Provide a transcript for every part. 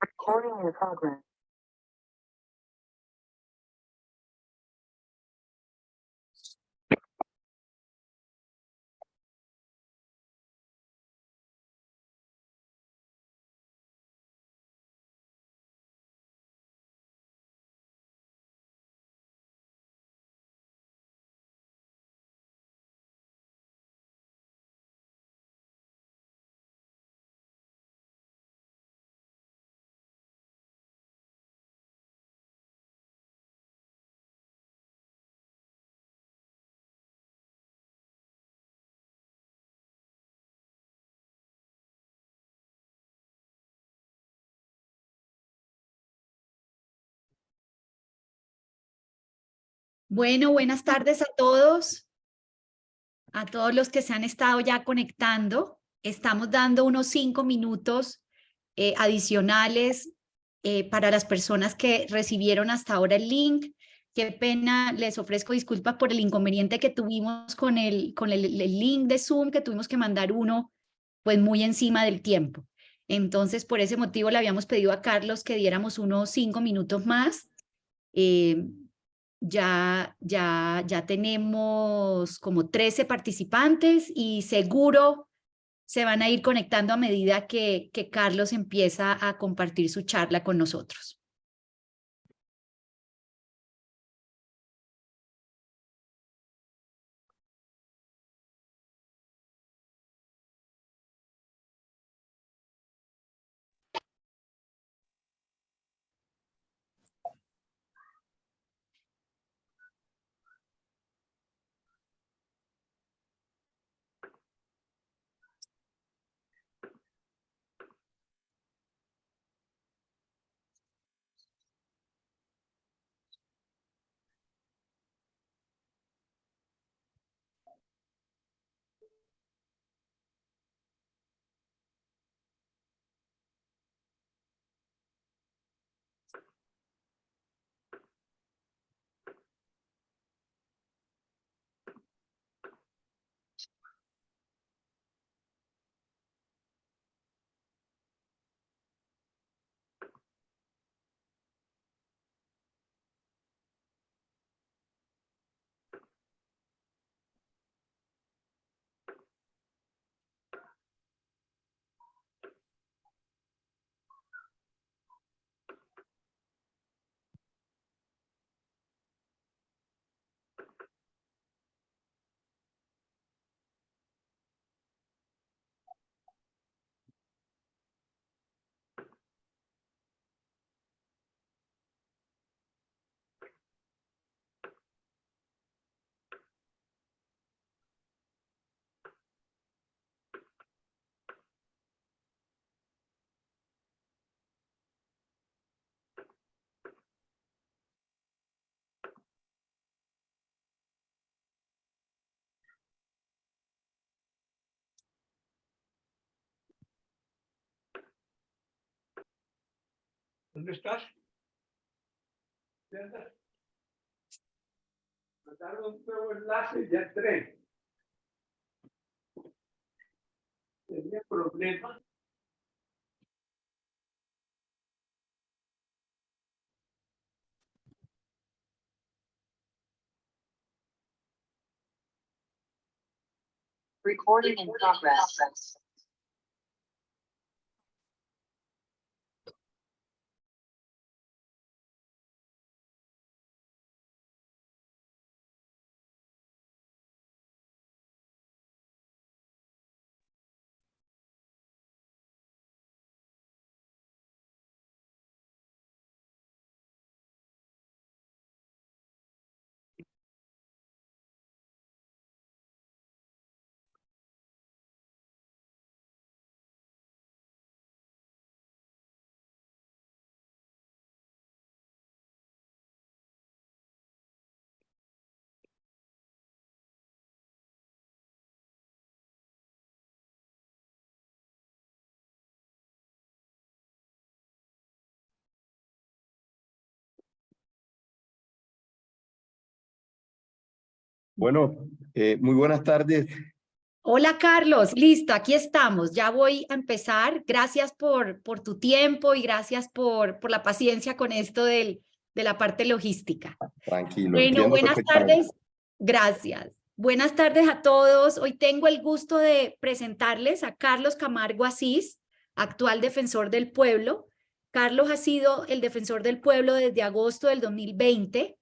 Recording in progress. Bueno, buenas tardes a todos los que se han estado ya conectando. Estamos dando unos 5 minutos adicionales para las personas que recibieron hasta ahora el link. Qué pena, les ofrezco disculpas por el inconveniente que tuvimos con el link de Zoom, que tuvimos que mandar uno pues muy encima del tiempo. Entonces, por ese motivo le habíamos pedido a Carlos que diéramos unos 5 minutos más. Eh, ya tenemos como 13 participantes y seguro se van a ir conectando a medida que Carlos empieza a compartir su charla con nosotros. ¿Dónde estás? mandaron un nuevo enlace, ya entré. Tenía problemas. Recording in progress. Bueno, muy buenas tardes. Hola Carlos, listo, aquí estamos. Ya voy a empezar. Gracias por tu tiempo y gracias por la paciencia con esto de la parte logística. Tranquilo, Bueno, entiendo buenas perfectamente. tardes. Gracias. Buenas tardes a todos. Hoy tengo el gusto de presentarles a Carlos Camargo Asís, actual defensor del pueblo. Carlos ha sido el defensor del pueblo desde agosto del 2020.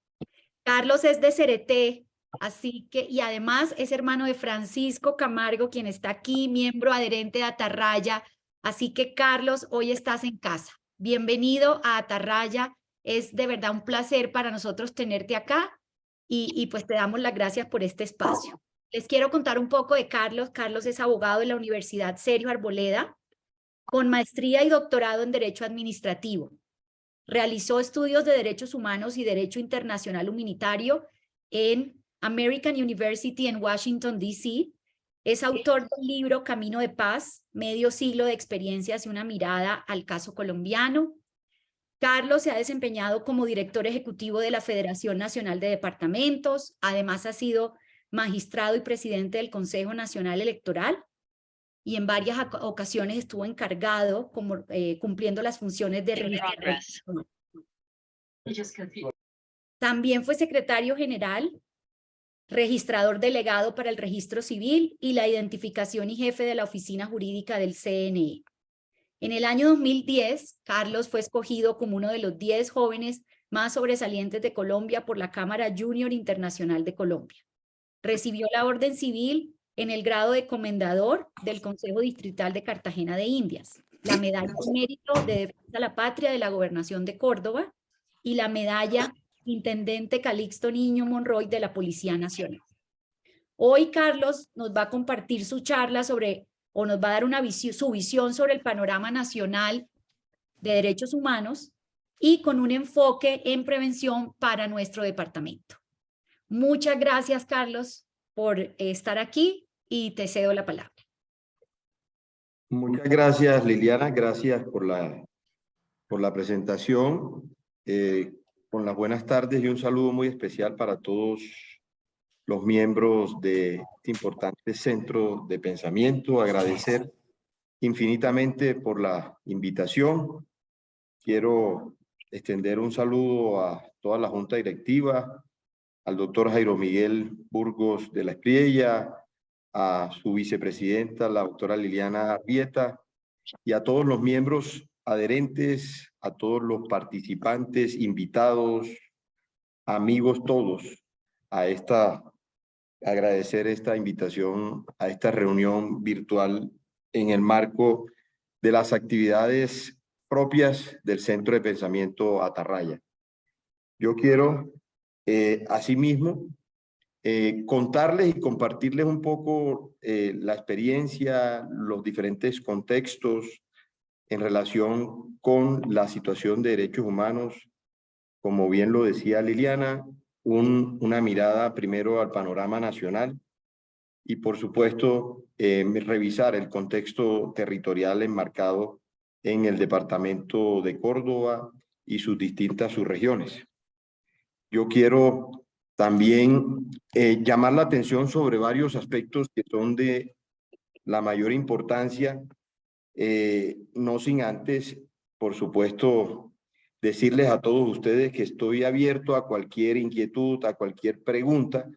Carlos es de Cereté, así que, y además es hermano de Francisco Camargo, quien está aquí, miembro adherente de Atarraya. Así que, Carlos, hoy estás en casa. Bienvenido a Atarraya. Es de verdad un placer para nosotros tenerte acá y pues te damos las gracias por este espacio. Les quiero contar un poco de Carlos. Carlos es abogado de la Universidad Sergio Arboleda, con maestría y doctorado en Derecho Administrativo. Realizó estudios de Derechos Humanos y Derecho Internacional Humanitario en American University en Washington, D.C. Es autor del libro Camino de Paz, medio siglo de experiencias y una mirada al caso colombiano. Carlos se ha desempeñado como director ejecutivo de la Federación Nacional de Departamentos. Además, ha sido magistrado y presidente del Consejo Nacional Electoral y en varias ocasiones estuvo encargado como cumpliendo las funciones de registro. También fue secretario general, registrador delegado para el registro civil y la identificación y jefe de la oficina jurídica del CNE. En el año 2010, Carlos fue escogido como uno de los 10 jóvenes más sobresalientes de Colombia por la Cámara Junior Internacional de Colombia. Recibió la orden civil en el grado de comendador del Consejo Distrital de Cartagena de Indias, la medalla de mérito de defensa a la patria de la Gobernación de Córdoba y la medalla Intendente Calixto Niño Monroy de la Policía Nacional. Hoy Carlos nos va a compartir su charla sobre, o nos va a dar su visión sobre el panorama nacional de derechos humanos y con un enfoque en prevención para nuestro departamento. Muchas gracias, Carlos, por estar aquí y te cedo la palabra. Muchas gracias, Liliana. Gracias por la presentación. Con las buenas tardes y un saludo muy especial para todos los miembros de este importante centro de pensamiento. Agradecer infinitamente por la invitación. Quiero extender un saludo a toda la junta directiva, al doctor Jairo Miguel Burgos de la Espriella, a su vicepresidenta, la doctora Liliana Arrieta, y a todos los miembros adherentes, a todos los participantes, invitados, amigos todos, agradecer esta invitación a esta reunión virtual en el marco de las actividades propias del Centro de Pensamiento Atarraya. Yo quiero, asimismo, contarles y compartirles un poco la experiencia, los diferentes contextos en relación con la situación de derechos humanos, como bien lo decía Liliana, una mirada primero al panorama nacional y por supuesto revisar el contexto territorial enmarcado en el departamento de Córdoba y sus distintas subregiones. Yo quiero También llamar la atención sobre varios aspectos que son de la mayor importancia, no sin antes, por supuesto, decirles a todos ustedes que estoy abierto a cualquier inquietud, a cualquier pregunta,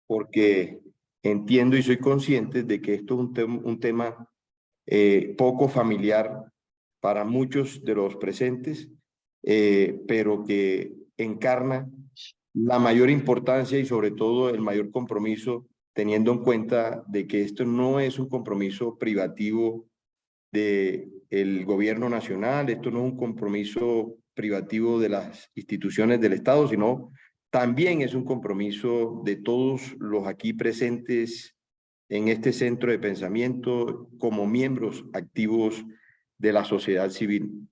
porque entiendo y soy consciente de que esto es un tema poco familiar para muchos de los presentes, pero que encarna la mayor importancia y sobre todo el mayor compromiso, teniendo en cuenta de que esto no es un compromiso privativo del gobierno nacional, esto no es un compromiso privativo de las instituciones del Estado, sino también es un compromiso de todos los aquí presentes en este centro de pensamiento como miembros activos de la sociedad civil.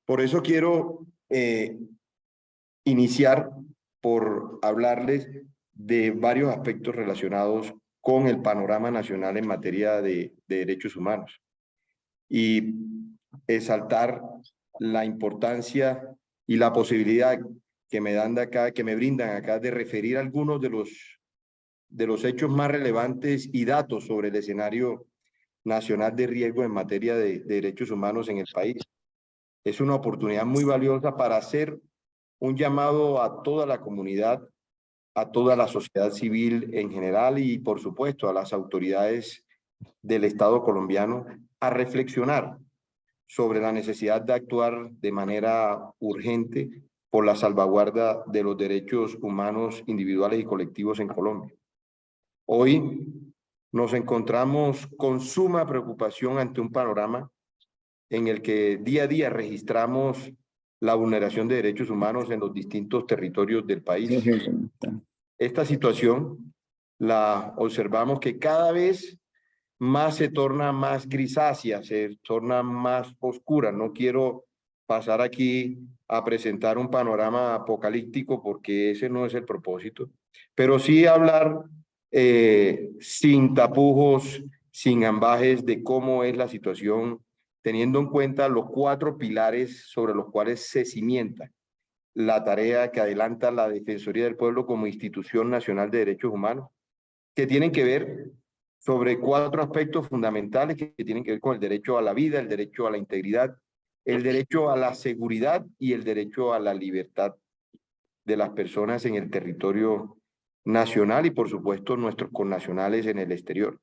Por eso quiero iniciar por hablarles de varios aspectos relacionados con el panorama nacional en materia de derechos humanos y exaltar la importancia y la posibilidad que me dan de acá, que me brindan acá de referir algunos de los hechos más relevantes y datos sobre el escenario nacional de riesgo en materia de derechos humanos en el país. Es una oportunidad muy valiosa para hacer un llamado a toda la comunidad, a toda la sociedad civil en general y, por supuesto, a las autoridades del Estado colombiano a reflexionar sobre la necesidad de actuar de manera urgente por la salvaguarda de los derechos humanos individuales y colectivos en Colombia. Hoy nos encontramos con suma preocupación ante un panorama en el que día a día registramos la vulneración de derechos humanos en los distintos territorios del país. Esta situación la observamos que cada vez más se torna más grisácea, se torna más oscura. No quiero pasar aquí a presentar un panorama apocalíptico porque ese no es el propósito, pero sí hablar sin tapujos, sin ambajes de cómo es la situación, teniendo en cuenta los 4 pilares sobre los cuales se cimienta la tarea que adelanta la Defensoría del Pueblo como institución nacional de derechos humanos, que tienen que ver sobre 4 aspectos fundamentales que tienen que ver con el derecho a la vida, el derecho a la integridad, el derecho a la seguridad y el derecho a la libertad de las personas en el territorio nacional y, por supuesto, nuestros connacionales en el exterior.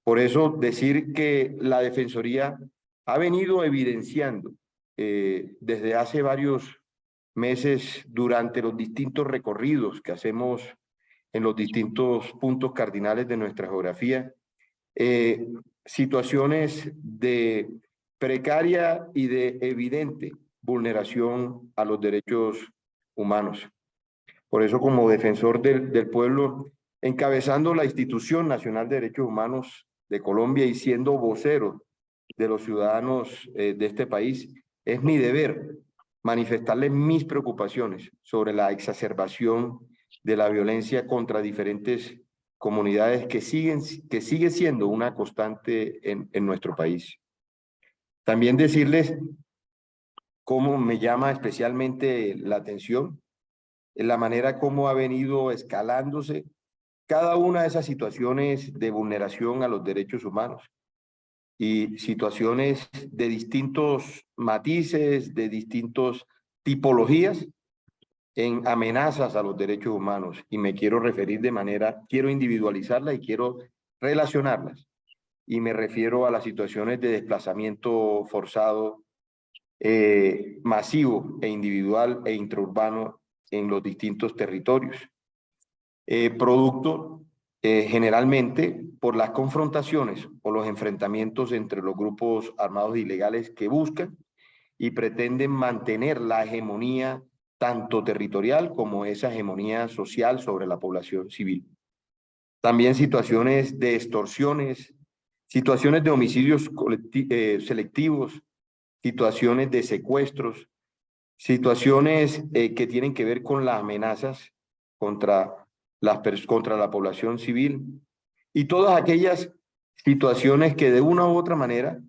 Por eso, decir que la Defensoría ha venido evidenciando desde hace varios meses durante los distintos recorridos que hacemos en los distintos puntos cardinales de nuestra geografía, situaciones de precaria y de evidente vulneración a los derechos humanos. Por eso, como defensor del pueblo, encabezando la Institución Nacional de Derechos Humanos de Colombia y siendo vocero de los ciudadanos de este país, es mi deber manifestarles mis preocupaciones sobre la exacerbación de la violencia contra diferentes comunidades que sigue siendo una constante en nuestro país. También decirles cómo me llama especialmente la atención en la manera como ha venido escalándose cada una de esas situaciones de vulneración a los derechos humanos y situaciones de distintos matices, de distintas tipologías en amenazas a los derechos humanos. Y me quiero referir quiero individualizarlas y quiero relacionarlas. Y me refiero a las situaciones de desplazamiento forzado, masivo e individual e intraurbano en los distintos territorios. Producto generalmente por las confrontaciones o los enfrentamientos entre los grupos armados ilegales que buscan y pretenden mantener la hegemonía tanto territorial como esa hegemonía social sobre la población civil. También situaciones de extorsiones, situaciones de homicidios selectivos, situaciones de secuestros, situaciones que tienen que ver con las amenazas contra la población civil y todas aquellas situaciones que de una u otra manera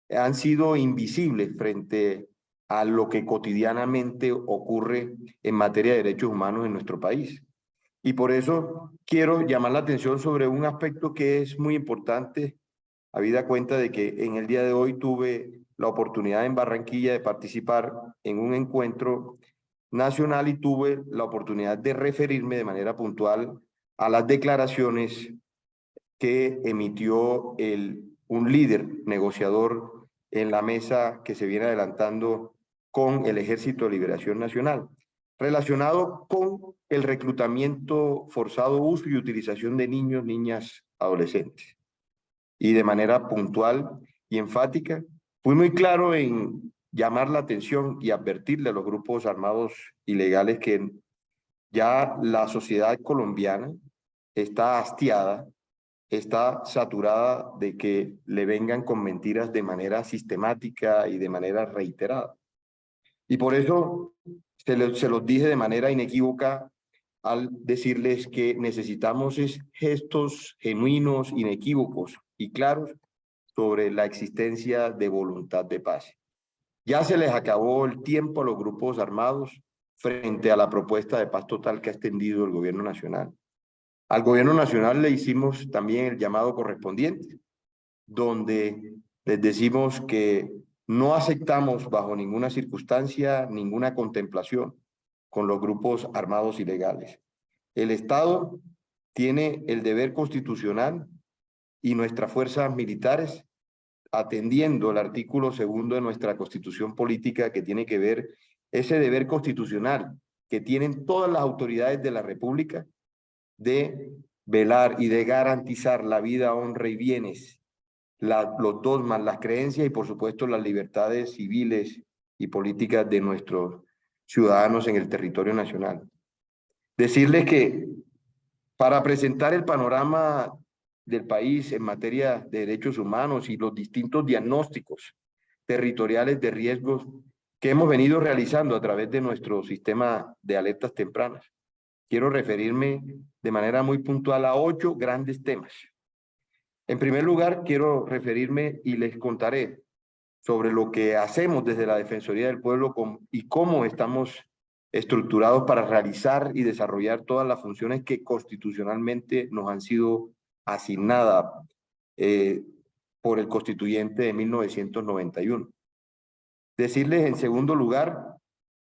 han sido invisibles frente a lo que cotidianamente ocurre en materia de derechos humanos en nuestro país. Y por eso quiero llamar la atención sobre un aspecto que es muy importante, habida cuenta de que en el día de hoy tuve la oportunidad en Barranquilla de participar en un encuentro nacional y tuve la oportunidad de referirme de manera puntual a las declaraciones que emitió un líder negociador en la mesa que se viene adelantando con el Ejército de Liberación Nacional, relacionado con el reclutamiento forzado, uso y utilización de niños, niñas, adolescentes. Y de manera puntual y enfática, fui muy claro en llamar la atención y advertirle a los grupos armados ilegales que ya la sociedad colombiana está hastiada, está saturada de que le vengan con mentiras de manera sistemática y de manera reiterada. Y por eso se los dije de manera inequívoca al decirles que necesitamos gestos genuinos, inequívocos y claros sobre la existencia de voluntad de paz. Ya se les acabó el tiempo a los grupos armados frente a la propuesta de paz total que ha extendido el gobierno nacional. Al gobierno nacional le hicimos también el llamado correspondiente, donde les decimos que no aceptamos bajo ninguna circunstancia, ninguna contemplación con los grupos armados ilegales. El Estado tiene el deber constitucional y nuestras fuerzas militares, atendiendo el artículo 2 de nuestra Constitución Política, que tiene que ver ese deber constitucional que tienen todas las autoridades de la República de velar y de garantizar la vida, honra y bienes, los dogmas, las creencias y por supuesto las libertades civiles y políticas de nuestros ciudadanos en el territorio nacional. Decirles que para presentar el panorama del país en materia de derechos humanos y los distintos diagnósticos territoriales de riesgos que hemos venido realizando a través de nuestro sistema de alertas tempranas, quiero referirme de manera muy puntual a 8 grandes temas. En primer lugar, quiero referirme y les contaré sobre lo que hacemos desde la Defensoría del Pueblo y cómo estamos estructurados para realizar y desarrollar todas las funciones que constitucionalmente nos han sido asignadas por el constituyente de 1991. Decirles en segundo lugar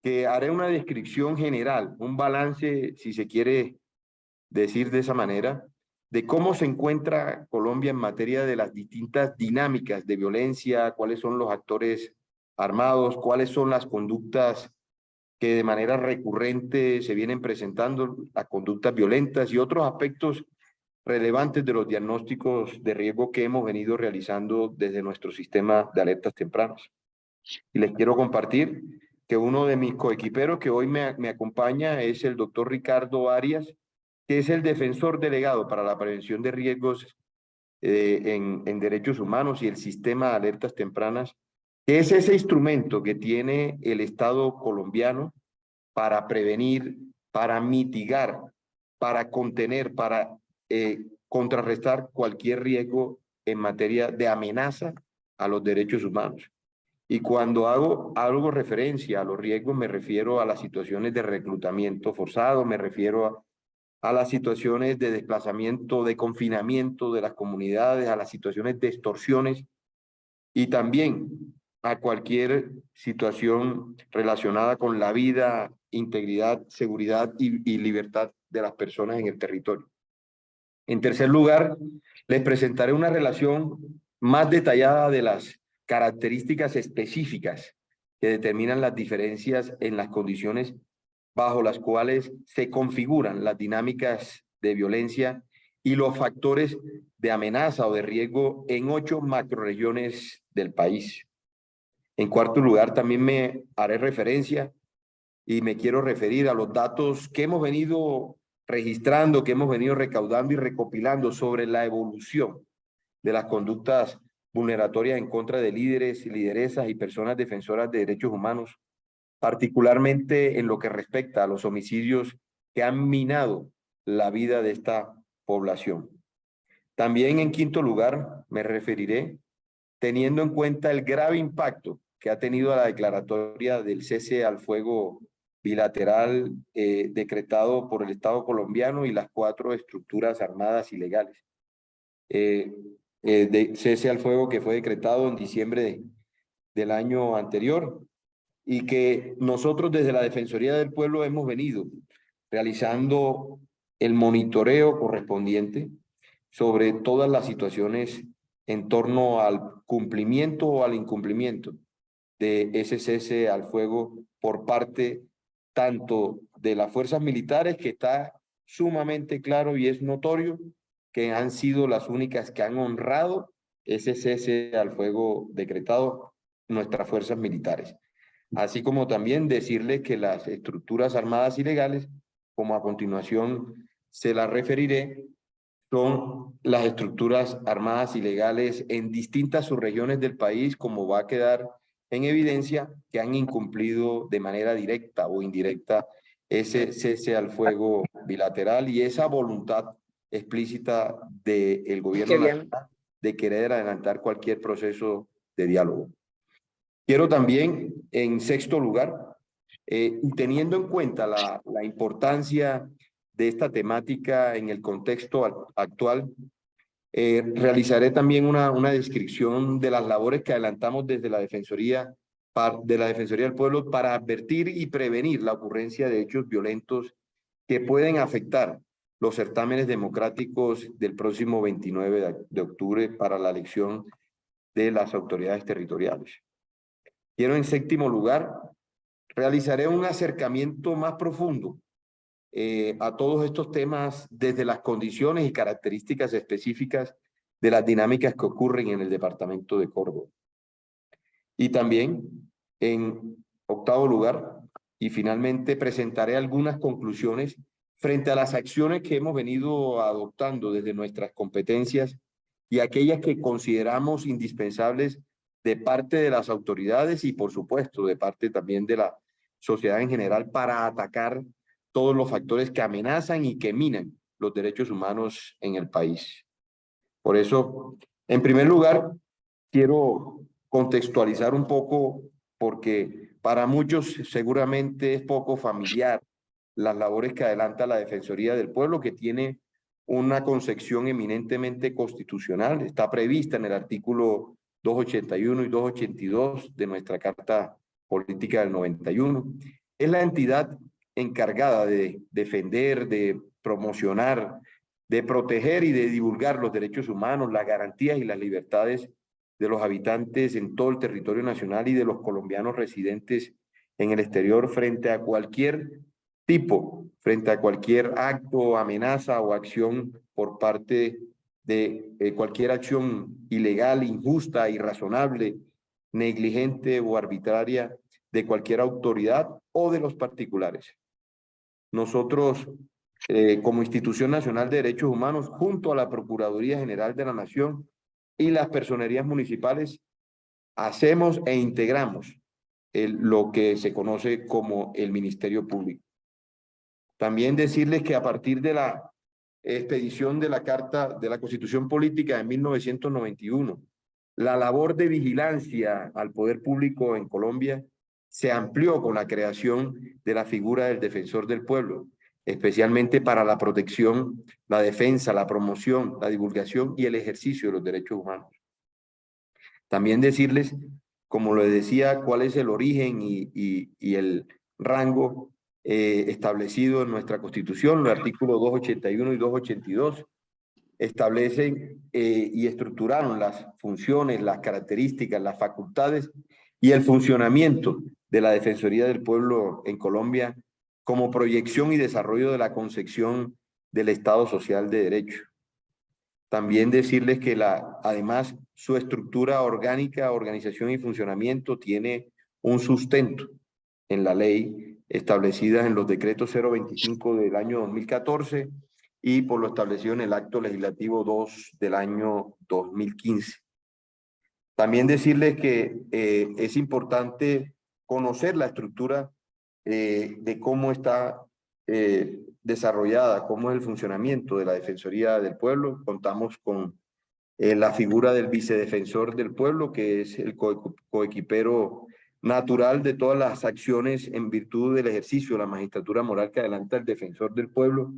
que haré una descripción general, un balance, si se quiere decir de esa manera, de cómo se encuentra Colombia en materia de las distintas dinámicas de violencia, cuáles son los actores armados, cuáles son las conductas que de manera recurrente se vienen presentando, las conductas violentas y otros aspectos relevantes de los diagnósticos de riesgo que hemos venido realizando desde nuestro sistema de alertas tempranas. Y les quiero compartir que uno de mis coequiperos que hoy me acompaña es el doctor Ricardo Arias, que es el defensor delegado para la prevención de riesgos en derechos humanos y el sistema de alertas tempranas, que es ese instrumento que tiene el Estado colombiano para prevenir, para mitigar, para contener, para contrarrestar cualquier riesgo en materia de amenaza a los derechos humanos. Y cuando hago referencia a los riesgos, me refiero a las situaciones de reclutamiento forzado, me refiero a las situaciones de desplazamiento, de confinamiento de las comunidades, a las situaciones de extorsiones y también a cualquier situación relacionada con la vida, integridad, seguridad y libertad de las personas en el territorio. En tercer lugar, les presentaré una relación más detallada de las características específicas que determinan las diferencias en las condiciones bajo las cuales se configuran las dinámicas de violencia y los factores de amenaza o de riesgo en 8 macroregiones del país. En cuarto lugar, también me haré referencia y me quiero referir a los datos que hemos venido registrando, que hemos venido recaudando y recopilando sobre la evolución de las conductas vulneratorias en contra de líderes, lideresas y personas defensoras de derechos humanos, particularmente en lo que respecta a los homicidios que han minado la vida de esta población. También en quinto lugar me referiré teniendo en cuenta el grave impacto que ha tenido la declaratoria del cese al fuego bilateral decretado por el Estado colombiano y las 4 estructuras armadas ilegales. De cese al fuego que fue decretado en diciembre del año anterior y que nosotros desde la Defensoría del Pueblo hemos venido realizando el monitoreo correspondiente sobre todas las situaciones en torno al cumplimiento o al incumplimiento de ese cese al fuego por parte tanto de las fuerzas militares, que está sumamente claro y es notorio que han sido las únicas que han honrado ese cese al fuego decretado nuestras fuerzas militares. Así como también decirle que las estructuras armadas ilegales, como a continuación se las referiré, son las estructuras armadas ilegales en distintas subregiones del país, como va a quedar en evidencia, que han incumplido de manera directa o indirecta ese cese al fuego bilateral y esa voluntad explícita del gobierno nacional de querer adelantar cualquier proceso de diálogo. Quiero también, en sexto lugar, y teniendo en cuenta la importancia de esta temática en el contexto actual, realizaré también una descripción de las labores que adelantamos desde la Defensoría del Pueblo para advertir y prevenir la ocurrencia de hechos violentos que pueden afectar los certámenes democráticos del próximo 29 de octubre para la elección de las autoridades territoriales. Quiero, en séptimo lugar, realizaré un acercamiento más profundo a todos estos temas desde las condiciones y características específicas de las dinámicas que ocurren en el departamento de Córdoba. Y también, en octavo lugar, y finalmente presentaré algunas conclusiones frente a las acciones que hemos venido adoptando desde nuestras competencias y aquellas que consideramos indispensables de parte de las autoridades y, por supuesto, de parte también de la sociedad en general para atacar todos los factores que amenazan y que minan los derechos humanos en el país. Por eso, en primer lugar, quiero contextualizar un poco, porque para muchos seguramente es poco familiar las labores que adelanta la Defensoría del Pueblo, que tiene una concepción eminentemente constitucional, está prevista en el artículo 281 y 282 de nuestra Carta Política del 91. Es la entidad encargada de defender, de promocionar, de proteger y de divulgar los derechos humanos, las garantías y las libertades de los habitantes en todo el territorio nacional y de los colombianos residentes en el exterior frente a cualquier tipo, frente a cualquier acto, amenaza o acción por parte de cualquier acción ilegal, injusta, irrazonable, negligente o arbitraria de cualquier autoridad o de los particulares. Nosotros, como Institución Nacional de Derechos Humanos, junto a la Procuraduría General de la Nación y las personerías municipales, hacemos e integramos lo que se conoce como el Ministerio Público. También decirles que a partir de la expedición de la Carta de la Constitución Política de 1991, la labor de vigilancia al poder público en Colombia se amplió con la creación de la figura del defensor del pueblo, especialmente para la protección, la defensa, la promoción, la divulgación y el ejercicio de los derechos humanos. También decirles, como les decía, cuál es el origen y el rango establecido en nuestra Constitución. Los artículos 281 y 282 establecen y estructuraron las funciones, las características, las facultades y el funcionamiento de la Defensoría del Pueblo en Colombia como proyección y desarrollo de la concepción del Estado Social de Derecho. También decirles que además su estructura orgánica, organización y funcionamiento tiene un sustento en la ley establecida en los decretos 025 del año 2014 y por lo establecido en el acto legislativo 2 del año 2015. También decirles que es importante conocer la estructura de cómo está desarrollada, cómo es el funcionamiento de la Defensoría del Pueblo. Contamos con la figura del vicedefensor del pueblo, que es el coequipero natural de todas las acciones en virtud del ejercicio de la magistratura moral que adelanta el defensor del pueblo.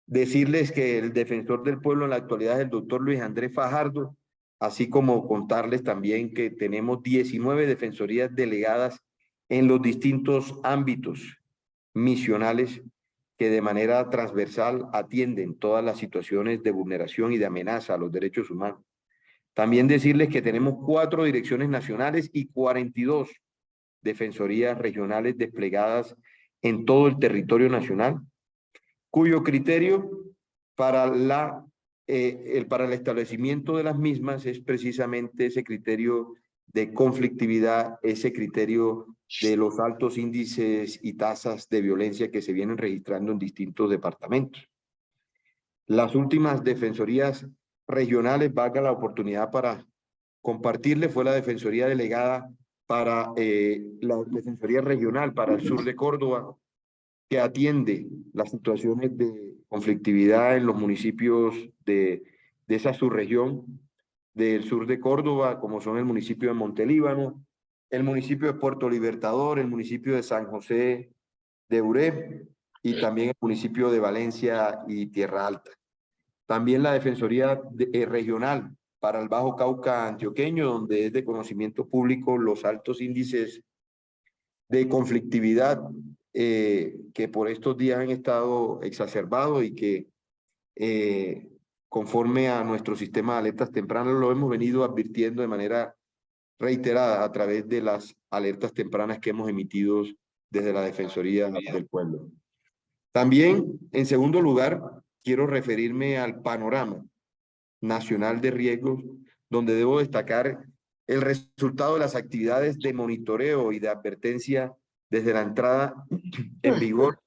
Decirles que el defensor del pueblo en la actualidad es el doctor Luis Andrés Fajardo, así como contarles también que tenemos 19 defensorías delegadas en los distintos ámbitos misionales que de manera transversal atienden todas las situaciones de vulneración y de amenaza a los derechos humanos. También decirles que tenemos 4 direcciones nacionales y 42 defensorías regionales desplegadas en todo el territorio nacional, cuyo criterio para el establecimiento de las mismas es precisamente ese criterio de conflictividad, ese criterio de los altos índices y tasas de violencia que se vienen registrando en distintos departamentos. Las últimas defensorías regionales, valga la oportunidad para compartirle, fue la defensoría delegada para la defensoría regional para el sur de Córdoba, que atiende las situaciones de conflictividad en los municipios de esa subregión del sur de Córdoba, como son el municipio de Montelíbano, el municipio de Puerto Libertador, el municipio de San José de Uré y también el municipio de Valencia y Tierra Alta. También la Defensoría Regional para el Bajo Cauca antioqueño, donde es de conocimiento público los altos índices de conflictividad que por estos días han estado exacerbados y que conforme a nuestro sistema de alertas tempranas lo hemos venido advirtiendo de manera reiterada a través de las alertas tempranas que hemos emitido desde la Defensoría del Pueblo. También, en segundo lugar, quiero referirme al panorama nacional de riesgos, donde debo destacar el resultado de las actividades de monitoreo y de advertencia desde la entrada en vigor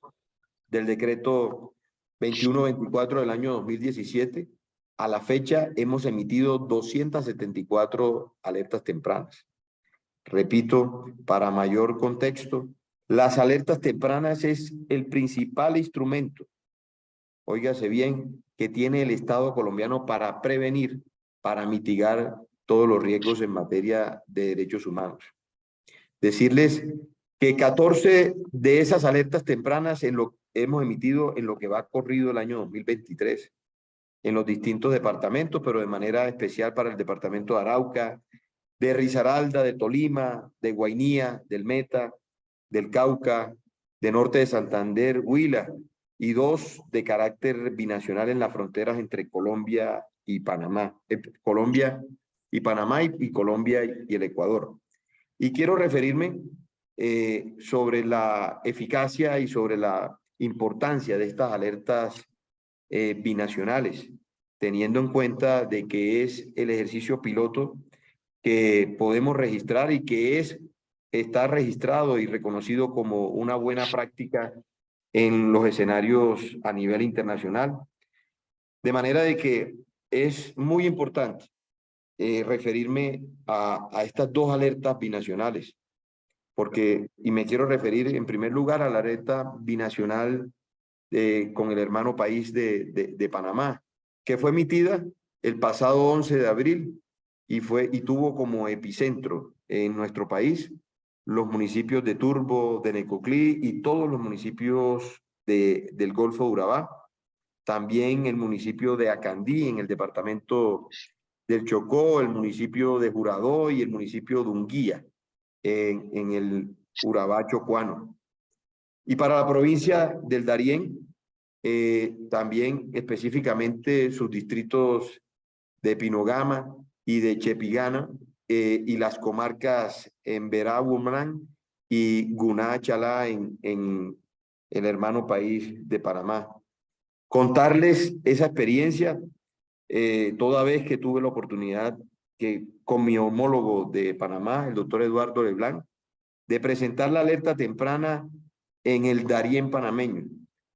del decreto 2124 del año 2017. A la fecha hemos emitido 274 alertas tempranas. Repito, para mayor contexto, las alertas tempranas es el principal instrumento, óigase bien, que tiene el Estado colombiano para prevenir, para mitigar todos los riesgos en materia de derechos humanos. Decirles que 14 de esas alertas tempranas hemos emitido en lo que va corrido el año 2023, en los distintos departamentos, pero de manera especial para el departamento de Arauca, de Risaralda, de Tolima, de Guainía, del Meta, del Cauca, de Norte de Santander, Huila, y 2 de carácter binacional en las fronteras entre Colombia y Panamá. Colombia y Panamá y Colombia y el Ecuador. Y quiero referirme sobre la eficacia y sobre la importancia de estas alertas binacionales, teniendo en cuenta de que es el ejercicio piloto que podemos registrar y que está registrado y reconocido como una buena práctica en los escenarios a nivel internacional. De manera de que es muy importante referirme a estas 2 alertas binacionales, y me quiero referir en primer lugar a la alerta binacional con el hermano país de Panamá, que fue emitida el pasado 11 de abril y tuvo como epicentro en nuestro país los municipios de Turbo, de Necoclí y todos los municipios del Golfo de Urabá. También el municipio de Acandí, en el departamento del Chocó, el municipio de Juradó y el municipio de Unguía, en el Urabá chocuano. Y para la provincia del Darién, también específicamente sus distritos de Pinogama y de Chepigana, y las comarcas en Berá, Humrán y Guná, Chalá en el hermano país de Panamá. Contarles esa experiencia, toda vez que tuve la oportunidad con mi homólogo de Panamá, el doctor Eduardo Leblanc, de presentar la alerta temprana en el Darién panameño,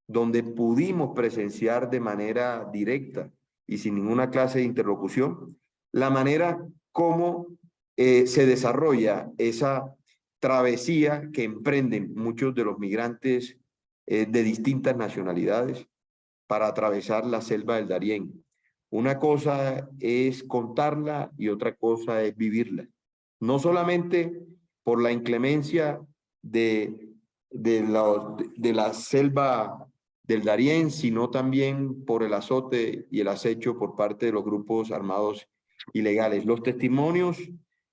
donde pudimos presenciar de manera directa y sin ninguna clase de interlocución la manera como se desarrolla esa travesía que emprenden muchos de los migrantes de distintas nacionalidades para atravesar la selva del Darién. Una cosa es contarla y otra cosa es vivirla. No solamente por la inclemencia de la selva del Darién, sino también por el azote y el acecho por parte de los grupos armados ilegales. Los testimonios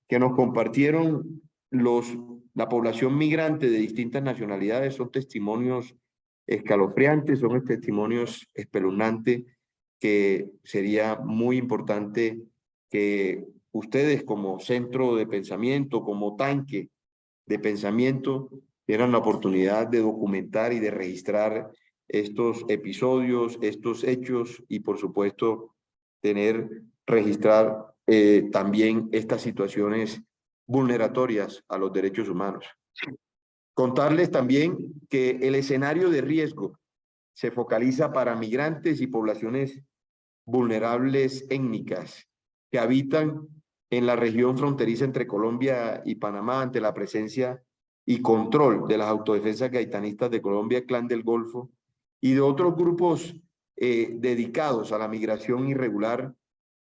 que nos compartieron la población migrante de distintas nacionalidades son testimonios escalofriantes, son testimonios espeluznantes que sería muy importante que ustedes como centro de pensamiento, como tanque de pensamiento, tuvieran la oportunidad de documentar y de registrar estos episodios, estos hechos y por supuesto registrar también estas situaciones vulneratorias a los derechos humanos. Contarles también que el escenario de riesgo se focaliza para migrantes y poblaciones vulnerables étnicas que habitan en la región fronteriza entre Colombia y Panamá ante la presencia y control de las autodefensas gaitanistas de Colombia, Clan del Golfo, y de otros grupos dedicados a la migración irregular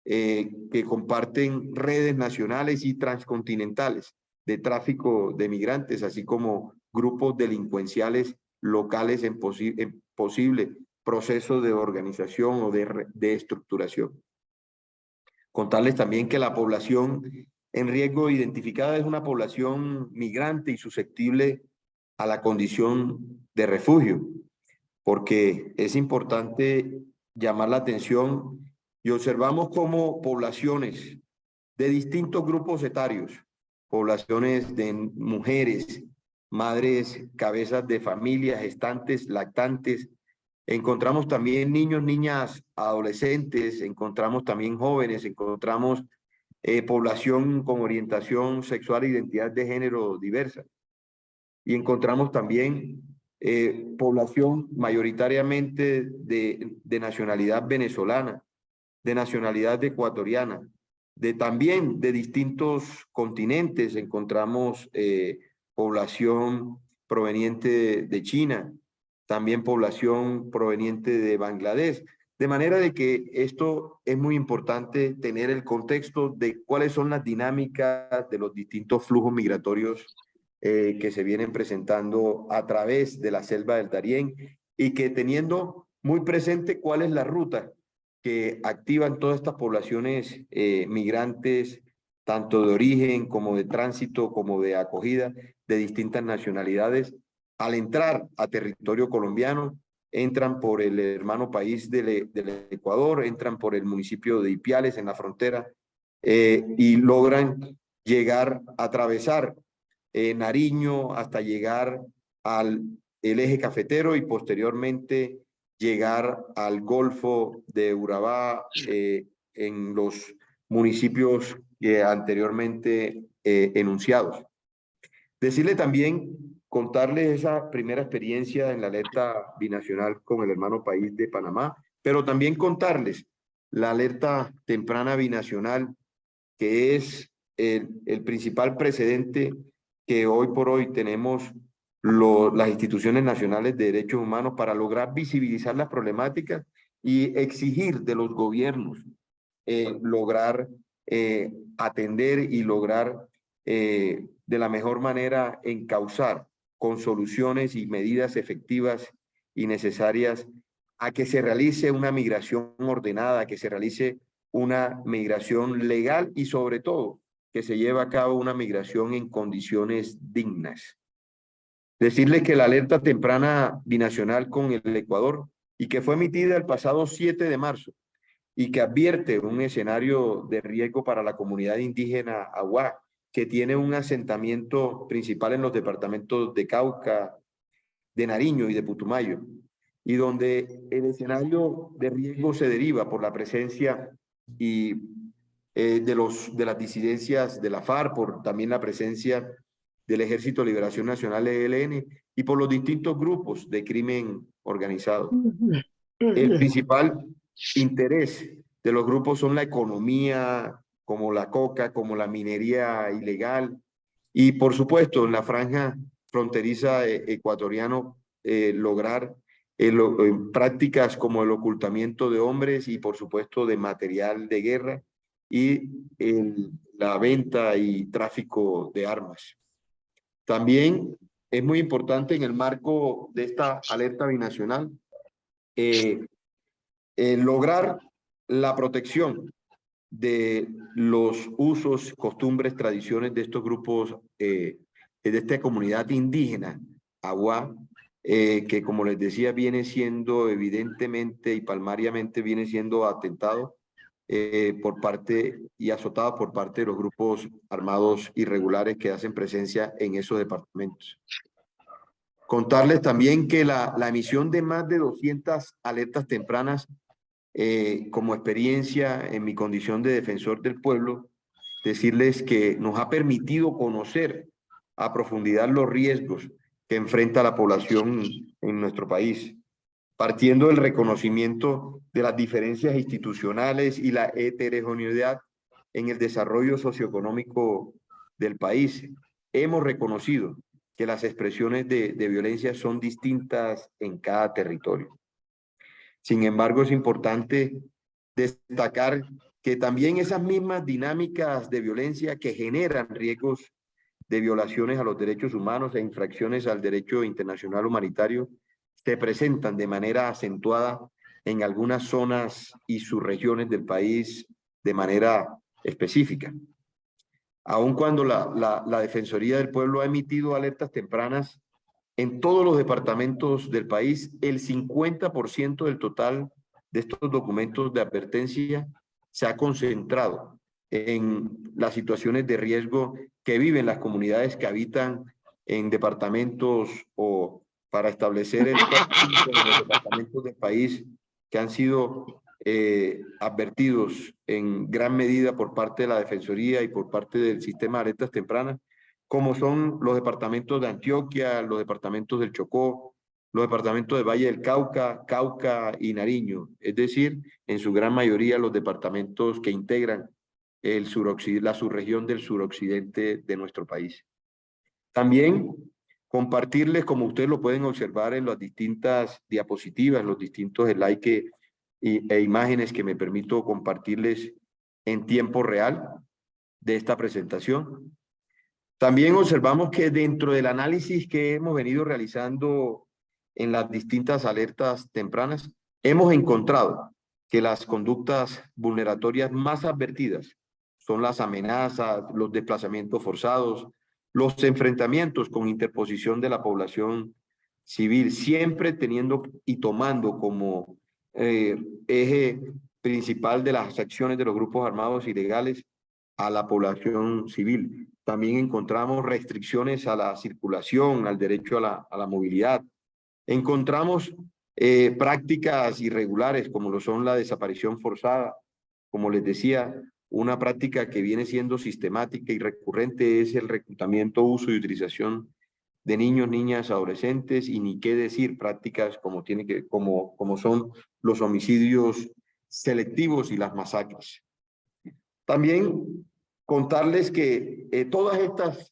que comparten redes nacionales y transcontinentales de tráfico de migrantes, así como grupos delincuenciales locales en posible proceso de organización o de estructuración. Contarles también que la población en riesgo identificada es una población migrante y susceptible a la condición de refugio, porque es importante llamar la atención y observamos cómo poblaciones de distintos grupos etarios, poblaciones de mujeres, madres, cabezas de familias, gestantes, lactantes, encontramos también niños, niñas, adolescentes, encontramos también jóvenes, encontramos población con orientación sexual e identidad de género diversa. Y encontramos también población mayoritariamente de nacionalidad venezolana, de nacionalidad ecuatoriana, también de distintos continentes. Encontramos población proveniente de China, también población proveniente de Bangladesh. De manera de que esto es muy importante tener el contexto de cuáles son las dinámicas de los distintos flujos migratorios que se vienen presentando a través de la selva del Darién y que teniendo muy presente cuál es la ruta que activan todas estas poblaciones migrantes, tanto de origen como de tránsito, como de acogida de distintas nacionalidades, al entrar a territorio colombiano, entran por el hermano país del Ecuador, entran por el municipio de Ipiales en la frontera y logran llegar, atravesar Nariño hasta llegar al eje cafetero y posteriormente llegar al Golfo de Urabá en los municipios anteriormente enunciados. Decirle también, contarles esa primera experiencia en la alerta binacional con el hermano país de Panamá, pero también contarles la alerta temprana binacional, que es el principal precedente que hoy por hoy tenemos las instituciones nacionales de derechos humanos para lograr visibilizar las problemáticas y exigir de los gobiernos lograr atender y lograr de la mejor manera encauzar con soluciones y medidas efectivas y necesarias a que se realice una migración ordenada, a que se realice una migración legal y sobre todo que se lleve a cabo una migración en condiciones dignas. Decirles que la alerta temprana binacional con el Ecuador y que fue emitida el pasado 7 de marzo y que advierte un escenario de riesgo para la comunidad indígena Aguá, que tiene un asentamiento principal en los departamentos de Cauca, de Nariño y de Putumayo, y donde el escenario de riesgo se deriva por la presencia y de las disidencias de la FARC, por también la presencia del Ejército de Liberación Nacional ELN y por los distintos grupos de crimen organizado. El principal interés de los grupos son la economía, como la coca, como la minería ilegal y por supuesto en la franja fronteriza ecuatoriano lograr prácticas como el ocultamiento de hombres y por supuesto de material de guerra y la venta y tráfico de armas. También es muy importante en el marco de esta alerta binacional lograr la protección de los usos, costumbres, tradiciones de estos grupos, de esta comunidad indígena, Agua, que como les decía, viene siendo evidentemente y palmariamente viene siendo atentado por parte y azotado por parte de los grupos armados irregulares que hacen presencia en esos departamentos. Contarles también que la emisión de más de 200 alertas tempranas como experiencia en mi condición de defensor del pueblo, decirles que nos ha permitido conocer a profundidad los riesgos que enfrenta la población en nuestro país, partiendo del reconocimiento de las diferencias institucionales y la heterogeneidad en el desarrollo socioeconómico del país. Hemos reconocido que las expresiones de violencia son distintas en cada territorio. Sin embargo, es importante destacar que también esas mismas dinámicas de violencia que generan riesgos de violaciones a los derechos humanos e infracciones al derecho internacional humanitario se presentan de manera acentuada en algunas zonas y subregiones del país de manera específica. Aun cuando la Defensoría del Pueblo ha emitido alertas tempranas en todos los departamentos del país, el 50% del total de estos documentos de advertencia se ha concentrado en las situaciones de riesgo que viven las comunidades que habitan en departamentos o para establecer el top 5 de los departamentos del país que han sido advertidos en gran medida por parte de la Defensoría y por parte del sistema de alertas tempranas, como son los departamentos de Antioquia, los departamentos del Chocó, los departamentos del Valle del Cauca, Cauca y Nariño, es decir, en su gran mayoría los departamentos que integran la subregión del suroccidente de nuestro país. También compartirles, como ustedes lo pueden observar en las distintas diapositivas, los distintos slides e imágenes que me permito compartirles en tiempo real de esta presentación. También observamos que dentro del análisis que hemos venido realizando en las distintas alertas tempranas, hemos encontrado que las conductas vulneratorias más advertidas son las amenazas, los desplazamientos forzados, los enfrentamientos con interposición de la población civil, siempre teniendo y tomando como eje principal de las acciones de los grupos armados ilegales a la población civil. También encontramos restricciones a la circulación, al derecho a la movilidad. Encontramos prácticas irregulares como lo son la desaparición forzada. Como les decía, una práctica que viene siendo sistemática y recurrente es el reclutamiento, uso y utilización de niños, niñas, adolescentes, y ni qué decir prácticas como son los homicidios selectivos y las masacres. También contarles que todas estas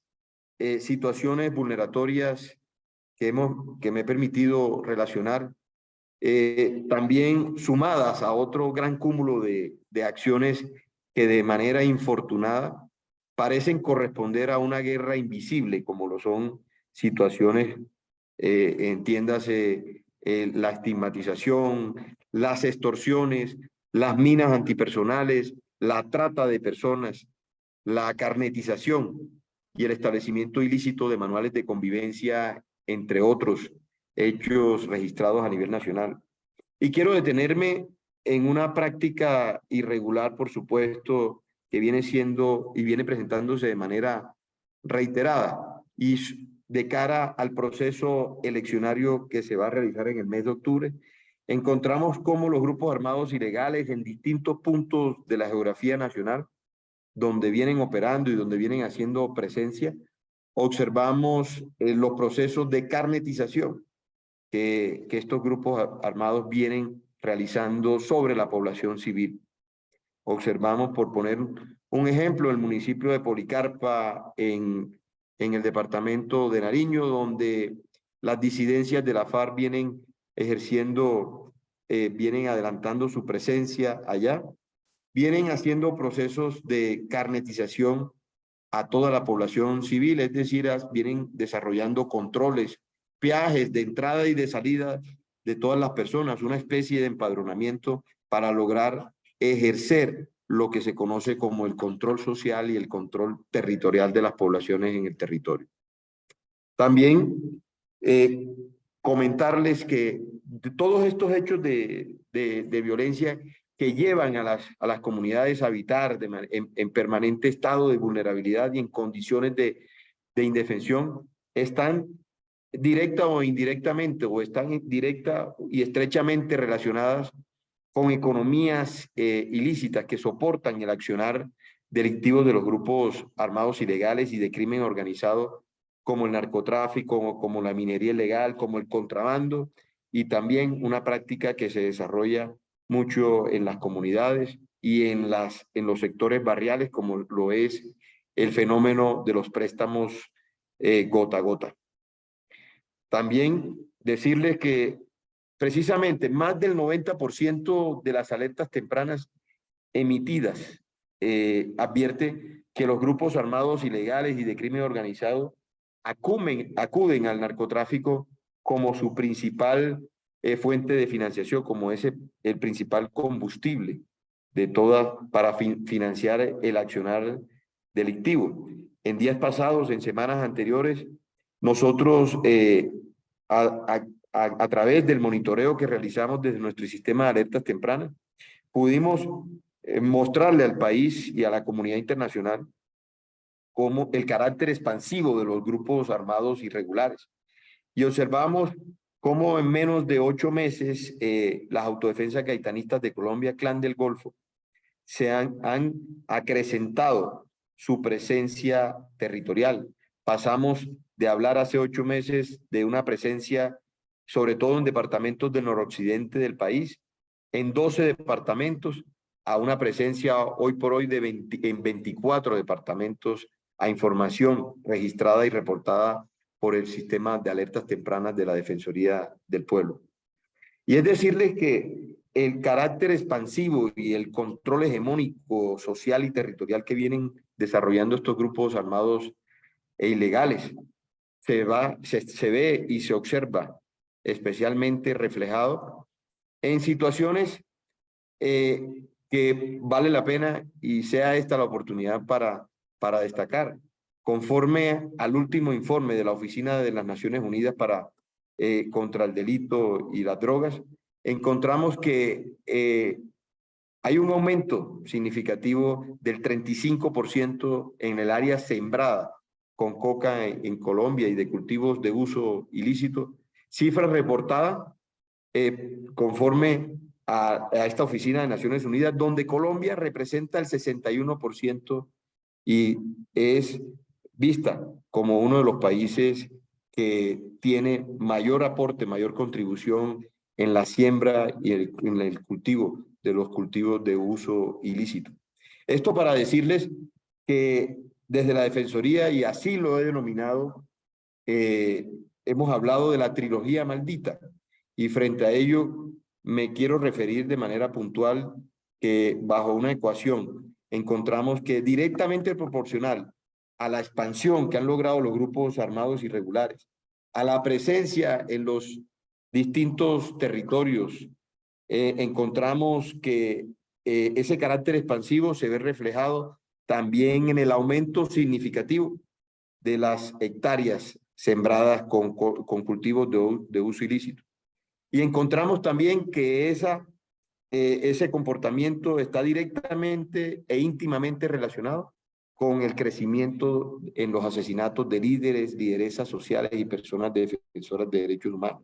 situaciones vulneratorias que me he permitido relacionar, también sumadas a otro gran cúmulo de acciones que de manera infortunada parecen corresponder a una guerra invisible, como lo son situaciones, entiéndase, la estigmatización, las extorsiones, las minas antipersonales, la trata de personas, la carnetización y el establecimiento ilícito de manuales de convivencia, entre otros hechos registrados a nivel nacional. Y quiero detenerme en una práctica irregular, por supuesto, que viene siendo y viene presentándose de manera reiterada y de cara al proceso eleccionario que se va a realizar en el mes de octubre. Encontramos cómo los grupos armados ilegales en distintos puntos de la geografía nacional, donde vienen operando y donde vienen haciendo presencia, observamos los procesos de carnetización que estos grupos armados vienen realizando sobre la población civil. Observamos, por poner un ejemplo, el municipio de Policarpa en el departamento de Nariño, donde las disidencias de la FARC vienen ejerciendo, vienen adelantando su presencia allá, vienen haciendo procesos de carnetización a toda la población civil, es decir, vienen desarrollando controles, peajes de entrada y de salida de todas las personas, una especie de empadronamiento para lograr ejercer lo que se conoce como el control social y el control territorial de las poblaciones en el territorio. También comentarles que de todos estos hechos de violencia que llevan a las comunidades a habitar en permanente estado de vulnerabilidad y en condiciones de indefensión, están directa o indirectamente, o están directa y estrechamente relacionadas con economías ilícitas que soportan el accionar delictivo de los grupos armados ilegales y de crimen organizado, como el narcotráfico, como la minería ilegal, como el contrabando, y también una práctica que se desarrolla mucho en las comunidades y en los sectores barriales, como lo es el fenómeno de los préstamos gota a gota. También decirles que precisamente más del 90% de las alertas tempranas emitidas advierte que los grupos armados ilegales y de crimen organizado acuden al narcotráfico como su principal fuente de financiación, como el principal combustible de para financiar el accionar delictivo. En días pasados, en semanas anteriores, nosotros a través del monitoreo que realizamos desde nuestro sistema de alertas tempranas, pudimos mostrarle al país y a la comunidad internacional cómo el carácter expansivo de los grupos armados irregulares. Y observamos cómo en menos de 8 meses las autodefensas gaitanistas de Colombia, Clan del Golfo, han acrecentado su presencia territorial. Pasamos de hablar hace 8 meses de una presencia, sobre todo en departamentos del noroccidente del país, en 12 departamentos, a una presencia hoy por hoy en 24 departamentos, a información registrada y reportada por el sistema de alertas tempranas de la Defensoría del Pueblo. Y es decirles que el carácter expansivo y el control hegemónico social y territorial que vienen desarrollando estos grupos armados e ilegales se ve y se observa especialmente reflejado en situaciones que vale la pena y sea esta la oportunidad para destacar. Conforme al último informe de la Oficina de las Naciones Unidas contra el delito y las drogas, encontramos que hay un aumento significativo del 35% en el área sembrada con coca en Colombia y de cultivos de uso ilícito, cifra reportada conforme a esta oficina de Naciones Unidas, donde Colombia representa el 61% y es vista como uno de los países que tiene mayor aporte, mayor contribución en la siembra y en el cultivo de los cultivos de uso ilícito. Esto para decirles que desde la Defensoría, y así lo he denominado, hemos hablado de la trilogía maldita, y frente a ello me quiero referir de manera puntual que bajo una ecuación encontramos que directamente proporcional a la expansión que han logrado los grupos armados irregulares, a la presencia en los distintos territorios, encontramos que ese carácter expansivo se ve reflejado también en el aumento significativo de las hectáreas sembradas con cultivos de uso ilícito. Y encontramos también que ese comportamiento está directamente e íntimamente relacionado con el crecimiento en los asesinatos de líderes, lideresas sociales y personas defensoras de derechos humanos.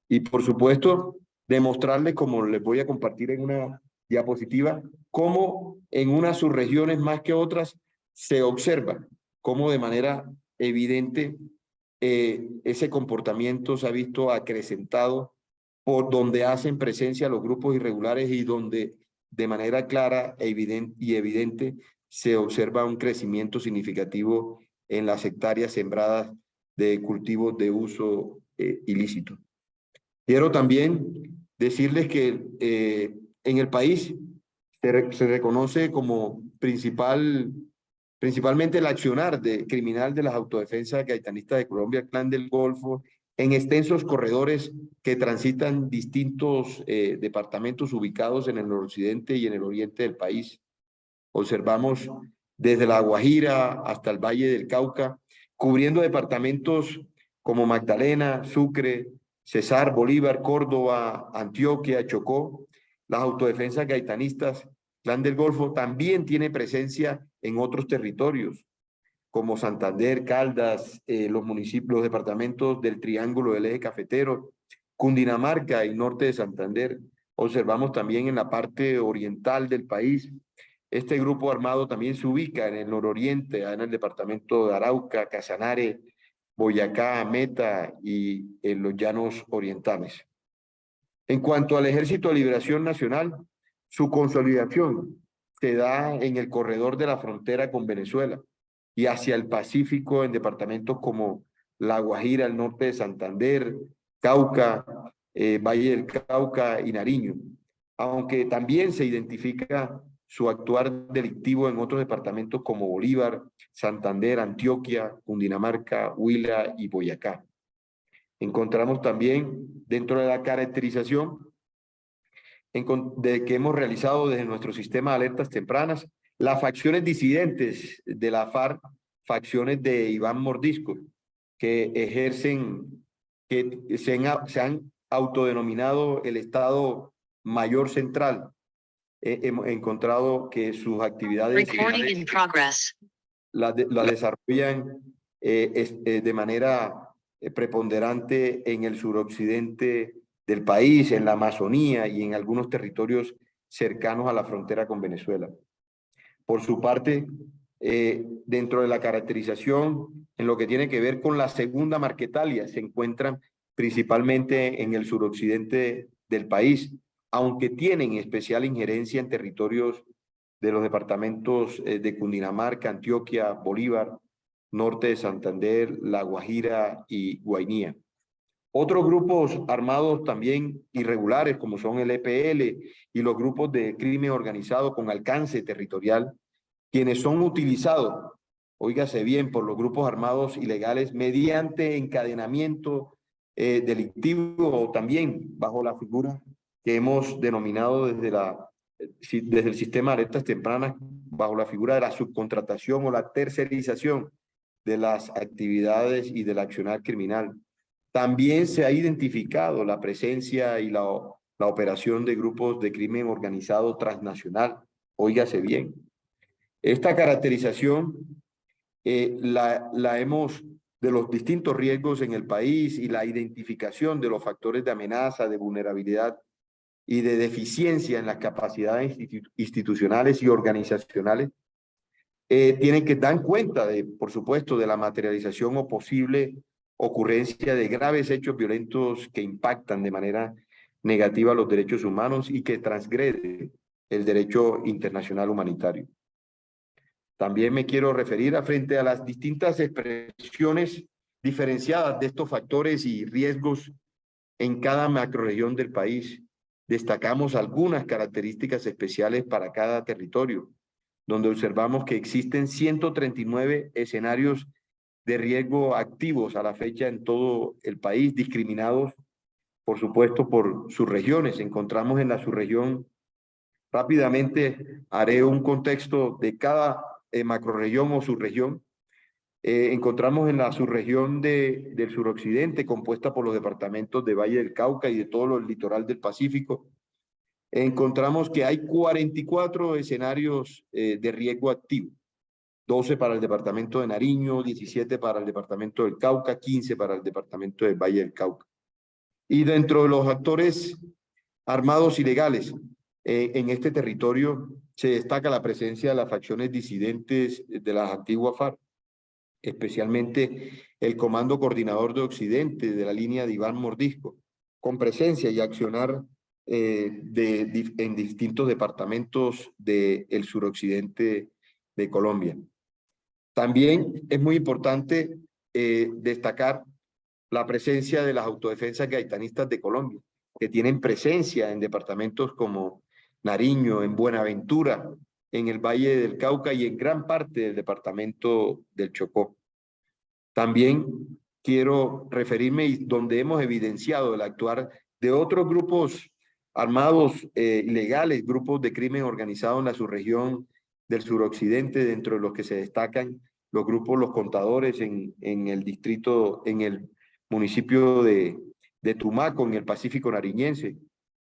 Y por supuesto, demostrarles, como les voy a compartir en una diapositiva, cómo en unas subregiones más que otras se observa cómo de manera evidente ese comportamiento se ha visto acrecentado por donde hacen presencia los grupos irregulares y donde de manera clara y evidente se observa un crecimiento significativo en las hectáreas sembradas de cultivos de uso ilícito. Quiero también decirles que en el país se reconoce como principal principalmente el accionar criminal de las autodefensas gaitanistas de Colombia, el Clan del Golfo, en extensos corredores que transitan distintos departamentos ubicados en el noroccidente y en el oriente del país. Observamos desde La Guajira hasta el Valle del Cauca, cubriendo departamentos como Magdalena, Sucre, Cesar, Bolívar, Córdoba, Antioquia, Chocó. Las autodefensas gaitanistas, Clan del Golfo, también tiene presencia en otros territorios, como Santander, Caldas, los municipios, los departamentos del Triángulo del Eje Cafetero, Cundinamarca y norte de Santander. Observamos también en la parte oriental del país. Este grupo armado también se ubica en el nororiente, en el departamento de Arauca, Casanare, Boyacá, Meta y en los llanos orientales. En cuanto al Ejército de Liberación Nacional, su consolidación se da en el corredor de la frontera con Venezuela y hacia el Pacífico en departamentos como La Guajira, el norte de Santander, Cauca, Valle del Cauca y Nariño, aunque también se identifica su actuar delictivo en otros departamentos como Bolívar, Santander, Antioquia, Cundinamarca, Huila y Boyacá. Encontramos también dentro de la caracterización que hemos realizado desde nuestro sistema de alertas tempranas, las facciones disidentes de la FARC, facciones de Iván Mordisco, que se han autodenominado el Estado Mayor Central. Hemos encontrado que sus actividades las desarrollan de manera preponderante en el suroccidente del país, en la Amazonía y en algunos territorios cercanos a la frontera con Venezuela. Por su parte, dentro de la caracterización, en lo que tiene que ver con la segunda Marquetalia, se encuentran principalmente en el suroccidente del país, aunque tienen especial injerencia en territorios de los departamentos de Cundinamarca, Antioquia, Bolívar, norte de Santander, La Guajira y Guainía. Otros grupos armados también irregulares, como son el EPL y los grupos de crimen organizado con alcance territorial, quienes son utilizados, óigase bien, por los grupos armados ilegales mediante encadenamiento delictivo o también bajo la figura que hemos denominado desde el sistema de alertas tempranas, bajo la figura de la subcontratación o la tercerización de las actividades y del accionar criminal. También se ha identificado la presencia y la operación de grupos de crimen organizado transnacional. Óigase bien. Esta caracterización la hemos de los distintos riesgos en el país y la identificación de los factores de amenaza, de vulnerabilidad y de deficiencia en las capacidades institucionales y organizacionales, tienen que dar cuenta, por supuesto, de la materialización o posible ocurrencia de graves hechos violentos que impactan de manera negativa los derechos humanos y que transgreden el derecho internacional humanitario. También me quiero referir frente a las distintas expresiones diferenciadas de estos factores y riesgos en cada macrorregión del país. Destacamos algunas características especiales para cada territorio, donde observamos que existen 139 escenarios de riesgo activos a la fecha en todo el país, discriminados, por supuesto, por sus regiones. Encontramos en la subregión, rápidamente haré un contexto de cada macrorregión o subregión. Encontramos en la subregión del suroccidente, compuesta por los departamentos de Valle del Cauca y de todo el litoral del Pacífico. Encontramos que hay 44 escenarios de riesgo activo. 12 para el departamento de Nariño, 17 para el departamento del Cauca, 15 para el departamento del Valle del Cauca. Y dentro de los actores armados ilegales en este territorio se destaca la presencia de las facciones disidentes de las antiguas FARC, especialmente el Comando Coordinador de Occidente de la línea de Iván Mordisco, con presencia y accionar en distintos departamentos del suroccidente de Colombia. También es muy importante destacar la presencia de las autodefensas gaitanistas de Colombia, que tienen presencia en departamentos como Nariño, en Buenaventura, en el Valle del Cauca y en gran parte del departamento del Chocó. También quiero referirme y donde hemos evidenciado el actuar de otros grupos armados ilegales, grupos de crimen organizado en la subregión del suroccidente, dentro de los que se destacan los grupos Los Contadores en el distrito, en el municipio de Tumaco, en el Pacífico Nariñense,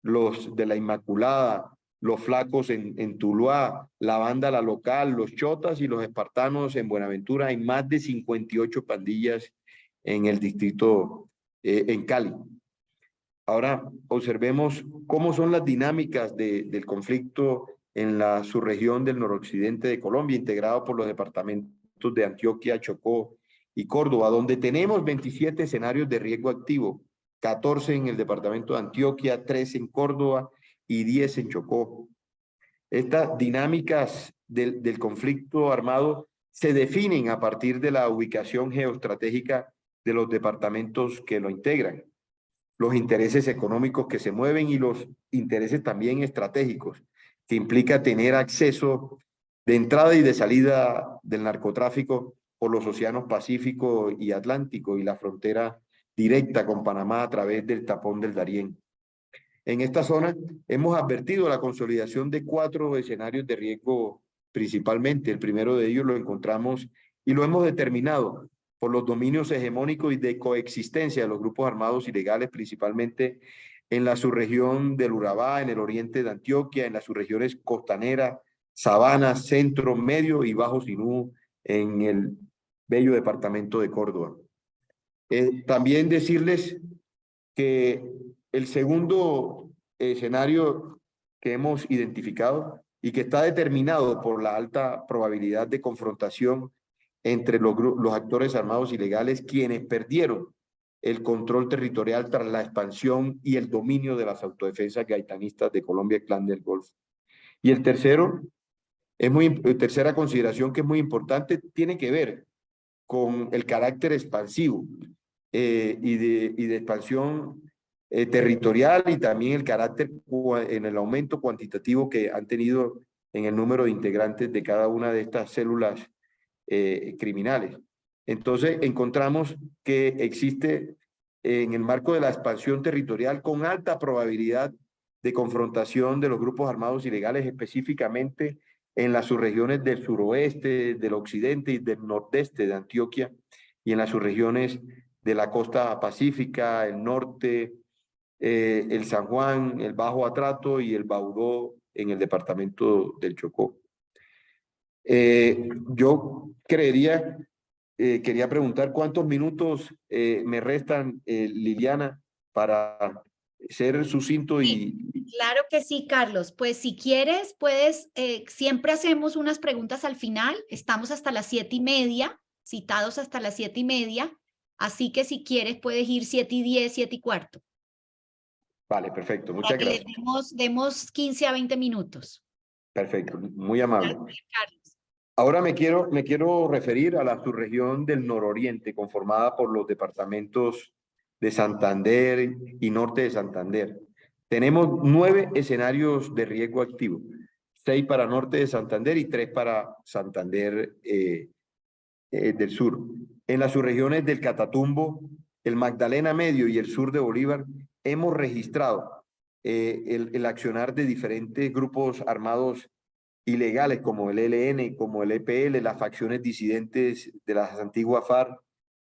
los de la Inmaculada, los Flacos en Tuluá, la banda La Local, los Chotas y los Espartanos en Buenaventura. Hay más de 58 pandillas en el distrito, en Cali. Ahora observemos cómo son las dinámicas del conflicto en la subregión del noroccidente de Colombia, integrado por los departamentos de Antioquia, Chocó y Córdoba, donde tenemos 27 escenarios de riesgo activo, 14 en el departamento de Antioquia, 3 en Córdoba y 10 en Chocó. Estas dinámicas del conflicto armado se definen a partir de la ubicación geoestratégica de los departamentos que lo integran, los intereses económicos que se mueven y los intereses también estratégicos, que implica tener acceso de entrada y de salida del narcotráfico por los océanos Pacífico y Atlántico y la frontera directa con Panamá a través del tapón del Darién. En esta zona hemos advertido la consolidación de 4 escenarios de riesgo principalmente. El primero de ellos lo encontramos y lo hemos determinado por los dominios hegemónicos y de coexistencia de los grupos armados ilegales, principalmente en la subregión del Urabá, en el oriente de Antioquia, en las subregiones costanera, Sabana, Centro, Medio y Bajo Sinú, en el bello departamento de Córdoba. También decirles que el segundo escenario que hemos identificado y que está determinado por la alta probabilidad de confrontación entre los actores armados ilegales, quienes perdieron el control territorial tras la expansión y el dominio de las autodefensas gaitanistas de Colombia, Clan del Golfo. Y el tercero, tercera consideración que es muy importante, tiene que ver con el carácter expansivo y de expansión territorial y también el carácter en el aumento cuantitativo que han tenido en el número de integrantes de cada una de estas células criminales. Entonces encontramos que existe en el marco de la expansión territorial con alta probabilidad de confrontación de los grupos armados ilegales, específicamente en las subregiones del suroeste, del occidente y del nordeste de Antioquia y en las subregiones de la costa pacífica, el norte, el San Juan, el Bajo Atrato y el Baudó en el departamento del Chocó. Yo quería preguntar cuántos minutos me restan, Liliana, para ser sucinto y... Claro que sí, Carlos. Pues si quieres, puedes, siempre hacemos unas preguntas al final. Estamos hasta las 7:30, citados hasta las 7:30. Así que si quieres, puedes ir 7:10, 7:15. Vale, perfecto. Para Muchas que gracias. demos 15 a 20 minutos. Perfecto, muy amable. Gracias, Carlos. Ahora me quiero referir a la subregión del nororiente, conformada por los departamentos de Santander y norte de Santander. Tenemos 9 escenarios de riesgo activo, 6 para norte de Santander y 3 para Santander del sur. En las subregiones del Catatumbo, el Magdalena Medio y el sur de Bolívar, hemos registrado el accionar de diferentes grupos armados ilegales como el ELN, como el EPL, las facciones disidentes de las antiguas FARC,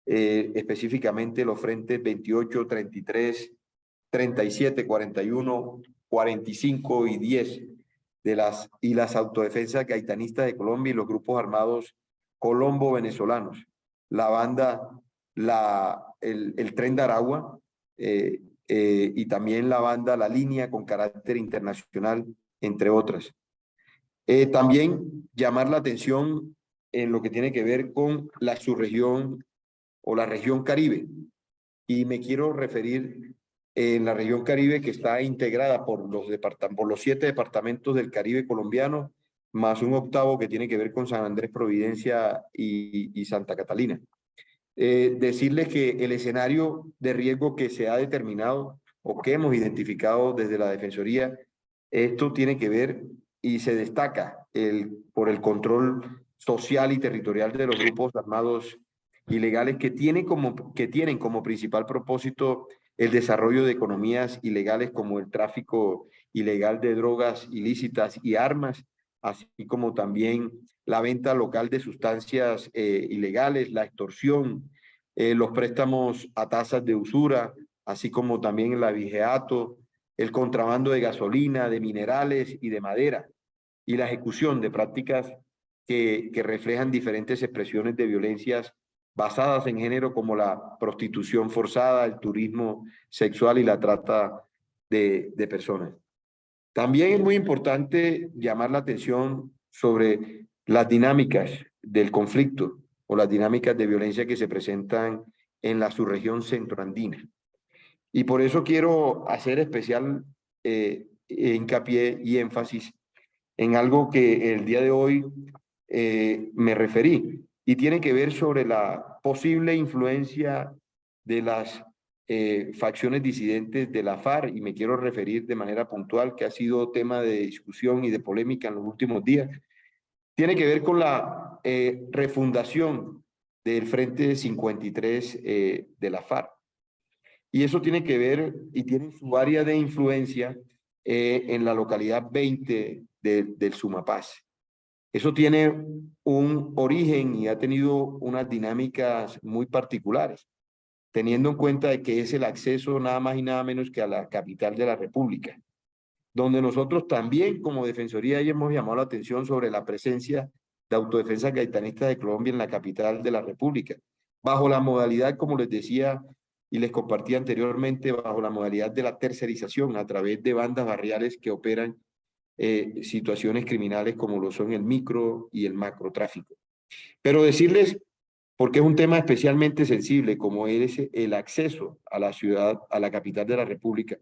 específicamente los frentes 28, 33, 37, 41, 45 y 10 y las autodefensas gaitanistas de Colombia y los grupos armados colombo-venezolanos, la banda, el Tren de Aragua y también la banda La Línea con carácter internacional, entre otras. También llamar la atención en lo que tiene que ver con la subregión o la región Caribe. Y me quiero referir en la región Caribe que está integrada por los 7 departamentos del Caribe colombiano, más un octavo que tiene que ver con San Andrés, Providencia y Santa Catalina. Decirles que el escenario de riesgo que se ha determinado o que hemos identificado desde la Defensoría, esto tiene que ver y se destaca por el control social y territorial de los grupos armados ilegales que tienen como principal propósito el desarrollo de economías ilegales como el tráfico ilegal de drogas ilícitas y armas, así como también la venta local de sustancias ilegales, la extorsión, los préstamos a tasas de usura, así como también el abigeato, el contrabando de gasolina, de minerales y de madera, y la ejecución de prácticas que reflejan diferentes expresiones de violencias basadas en género como la prostitución forzada, el turismo sexual y la trata de personas. También es muy importante llamar la atención sobre las dinámicas del conflicto o las dinámicas de violencia que se presentan en la subregión centroandina. Y por eso quiero hacer especial hincapié y énfasis en algo que el día de hoy me referí, y tiene que ver sobre la posible influencia de las facciones disidentes de la FARC, y me quiero referir de manera puntual, que ha sido tema de discusión y de polémica en los últimos días. Tiene que ver con la refundación del Frente 53 de la FARC. Y eso tiene que ver y tiene su área de influencia en la localidad 20 del Sumapaz. Eso tiene un origen y ha tenido unas dinámicas muy particulares, teniendo en cuenta de que es el acceso nada más y nada menos que a la capital de la República, donde nosotros también como Defensoría ya hemos llamado la atención sobre la presencia de Autodefensa Gaitanista de Colombia en la capital de la República, bajo la modalidad, como les decía y les compartí anteriormente, bajo la modalidad de la tercerización a través de bandas barriales que operan situaciones criminales como lo son el micro y el macrotráfico. Pero decirles, porque es un tema especialmente sensible, como es el acceso a la ciudad, a la capital de la República.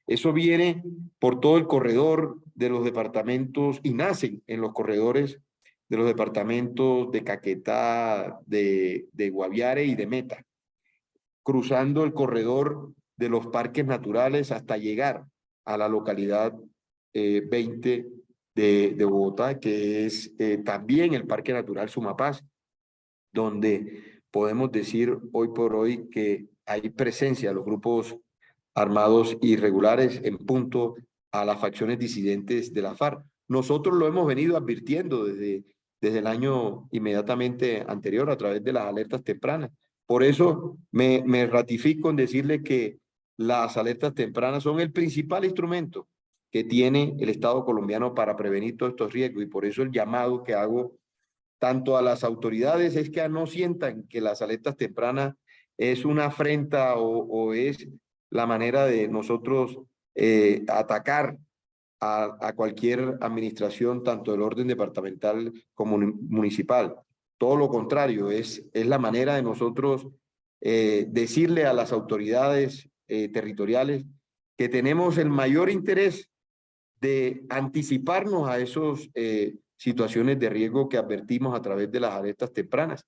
Eso viene por todo el corredor de los departamentos y nacen en los corredores de los departamentos de Caquetá, de Guaviare y de Meta, cruzando el corredor de los parques naturales hasta llegar a la localidad 20 de Bogotá, que es también el Parque Natural Sumapaz, donde podemos decir hoy por hoy que hay presencia de los grupos armados irregulares en punto a las facciones disidentes de la FARC. Nosotros lo hemos venido advirtiendo desde el año inmediatamente anterior a través de las alertas tempranas. Por eso me ratifico en decirle que las alertas tempranas son el principal instrumento que tiene el Estado colombiano para prevenir todos estos riesgos, y por eso el llamado que hago tanto a las autoridades es que no sientan que las alertas tempranas es una afrenta o es la manera de nosotros atacar a cualquier administración, tanto del orden departamental como municipal. Todo lo contrario, es la manera de nosotros decirle a las autoridades territoriales que tenemos el mayor interés de anticiparnos a esas situaciones de riesgo que advertimos a través de las alertas tempranas,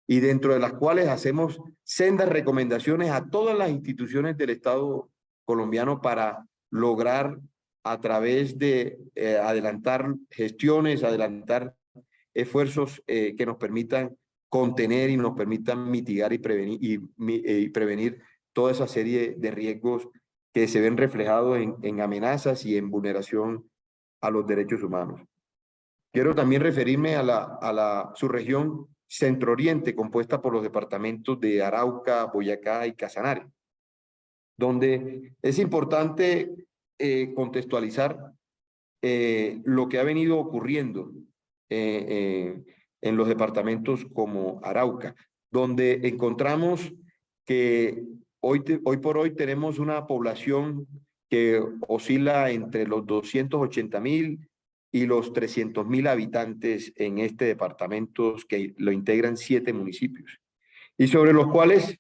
y dentro de las cuales hacemos sendas recomendaciones a todas las instituciones del Estado colombiano para lograr a través de adelantar gestiones, adelantar esfuerzos que nos permitan contener y nos permitan mitigar y prevenir toda esa serie de riesgos que se ven reflejados en amenazas y en vulneración a los derechos humanos. Quiero también referirme a la subregión Centro-Oriente, compuesta por los departamentos de Arauca, Boyacá y Casanare, donde es importante contextualizar lo que ha venido ocurriendo en los departamentos como Arauca, donde encontramos que hoy por hoy tenemos una población que oscila entre los 280.000 y los 300.000 habitantes en este departamento, que lo integran 7 municipios, y sobre los cuales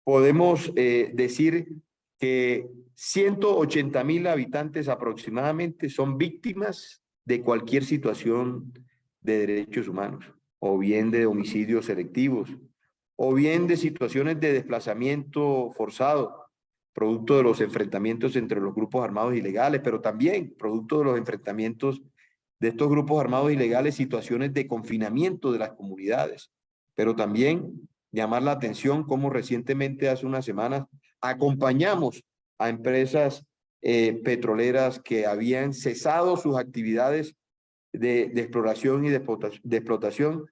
podemos decir que 180.000 habitantes aproximadamente son víctimas de cualquier situación de derechos humanos, o bien de homicidios selectivos, o bien de situaciones de desplazamiento forzado, producto de los enfrentamientos entre los grupos armados ilegales, pero también producto de los enfrentamientos de estos grupos armados ilegales situaciones de confinamiento de las comunidades, pero también llamar la atención como recientemente, hace unas semanas, acompañamos a empresas petroleras que habían cesado sus actividades de exploración y de explotación,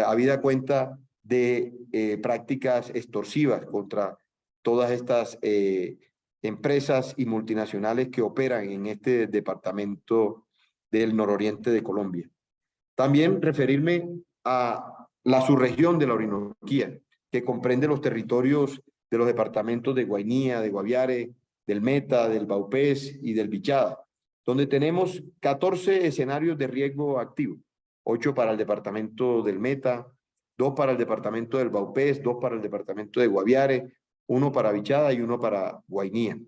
habida cuenta de prácticas extorsivas contra todas estas empresas y multinacionales que operan en este departamento del nororiente de Colombia. También referirme a la subregión de la Orinoquía, que comprende los territorios de los departamentos de Guainía, de Guaviare, del Meta, del Baupés y del Bichada, donde tenemos 14 escenarios de riesgo activo, 8 para el departamento del Meta, 2 para el departamento del Baupés, 2 para el departamento de Guaviare, 1 para Bichada y 1 para Guainía,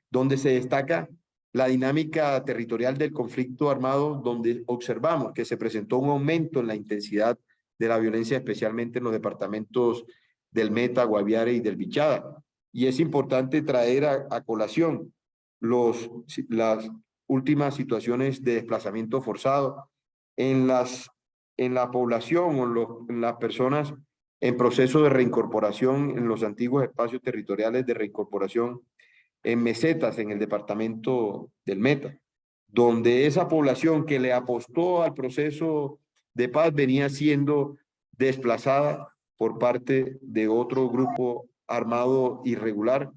donde se destaca la dinámica territorial del conflicto armado, donde observamos que se presentó un aumento en la intensidad de la violencia, especialmente en los departamentos del Meta, Guaviare y del Bichada. Y es importante traer a colación las últimas situaciones de desplazamiento forzado en la población o en las personas en proceso de reincorporación en los antiguos espacios territoriales de reincorporación en mesetas en el departamento del Meta, donde esa población que le apostó al proceso de paz venía siendo desplazada por parte de otro grupo armado irregular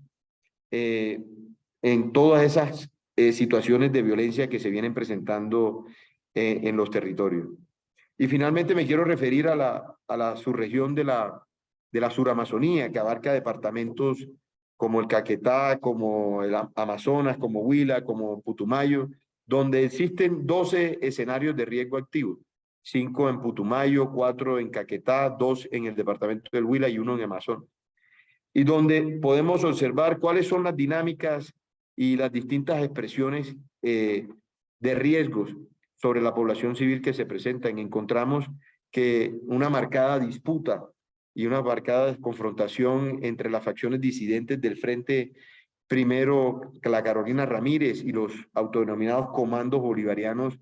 en todas esas situaciones de violencia que se vienen presentando en los territorios. Y finalmente me quiero referir a la subregión de la Suramazonía, que abarca departamentos como el Caquetá, como el Amazonas, como Huila, como Putumayo, donde existen 12 escenarios de riesgo activo, 5 en Putumayo, 4 en Caquetá, 2 en el departamento del Huila y 1 en Amazonas, y donde podemos observar cuáles son las dinámicas y las distintas expresiones de riesgos sobre la población civil que se presentan. Encontramos que una marcada disputa y una marcada confrontación entre las facciones disidentes del Frente Primero, la Carolina Ramírez y los autodenominados comandos bolivarianos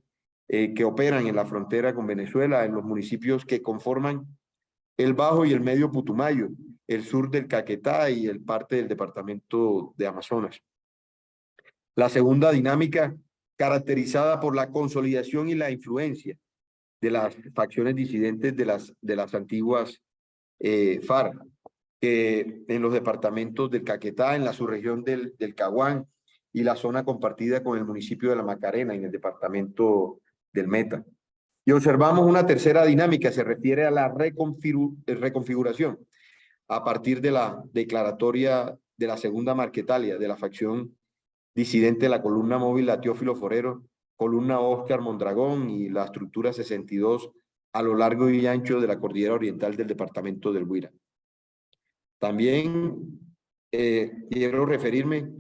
que operan en la frontera con Venezuela, en los municipios que conforman el Bajo y el Medio Putumayo, el sur del Caquetá y el parte del departamento de Amazonas. La segunda dinámica, caracterizada por la consolidación y la influencia de las facciones disidentes de las antiguas FARC, que en los departamentos del Caquetá, en la subregión del Caguán y la zona compartida con el municipio de La Macarena, en el departamento del Meta. Y observamos una tercera dinámica, se refiere a la reconfiguración a partir de la declaratoria de la segunda Marquetalia de la facción disidente de la columna móvil la Teófilo Forero, columna Óscar Mondragón y la estructura 62 a lo largo y ancho de la cordillera oriental del departamento del Huila. También quiero referirme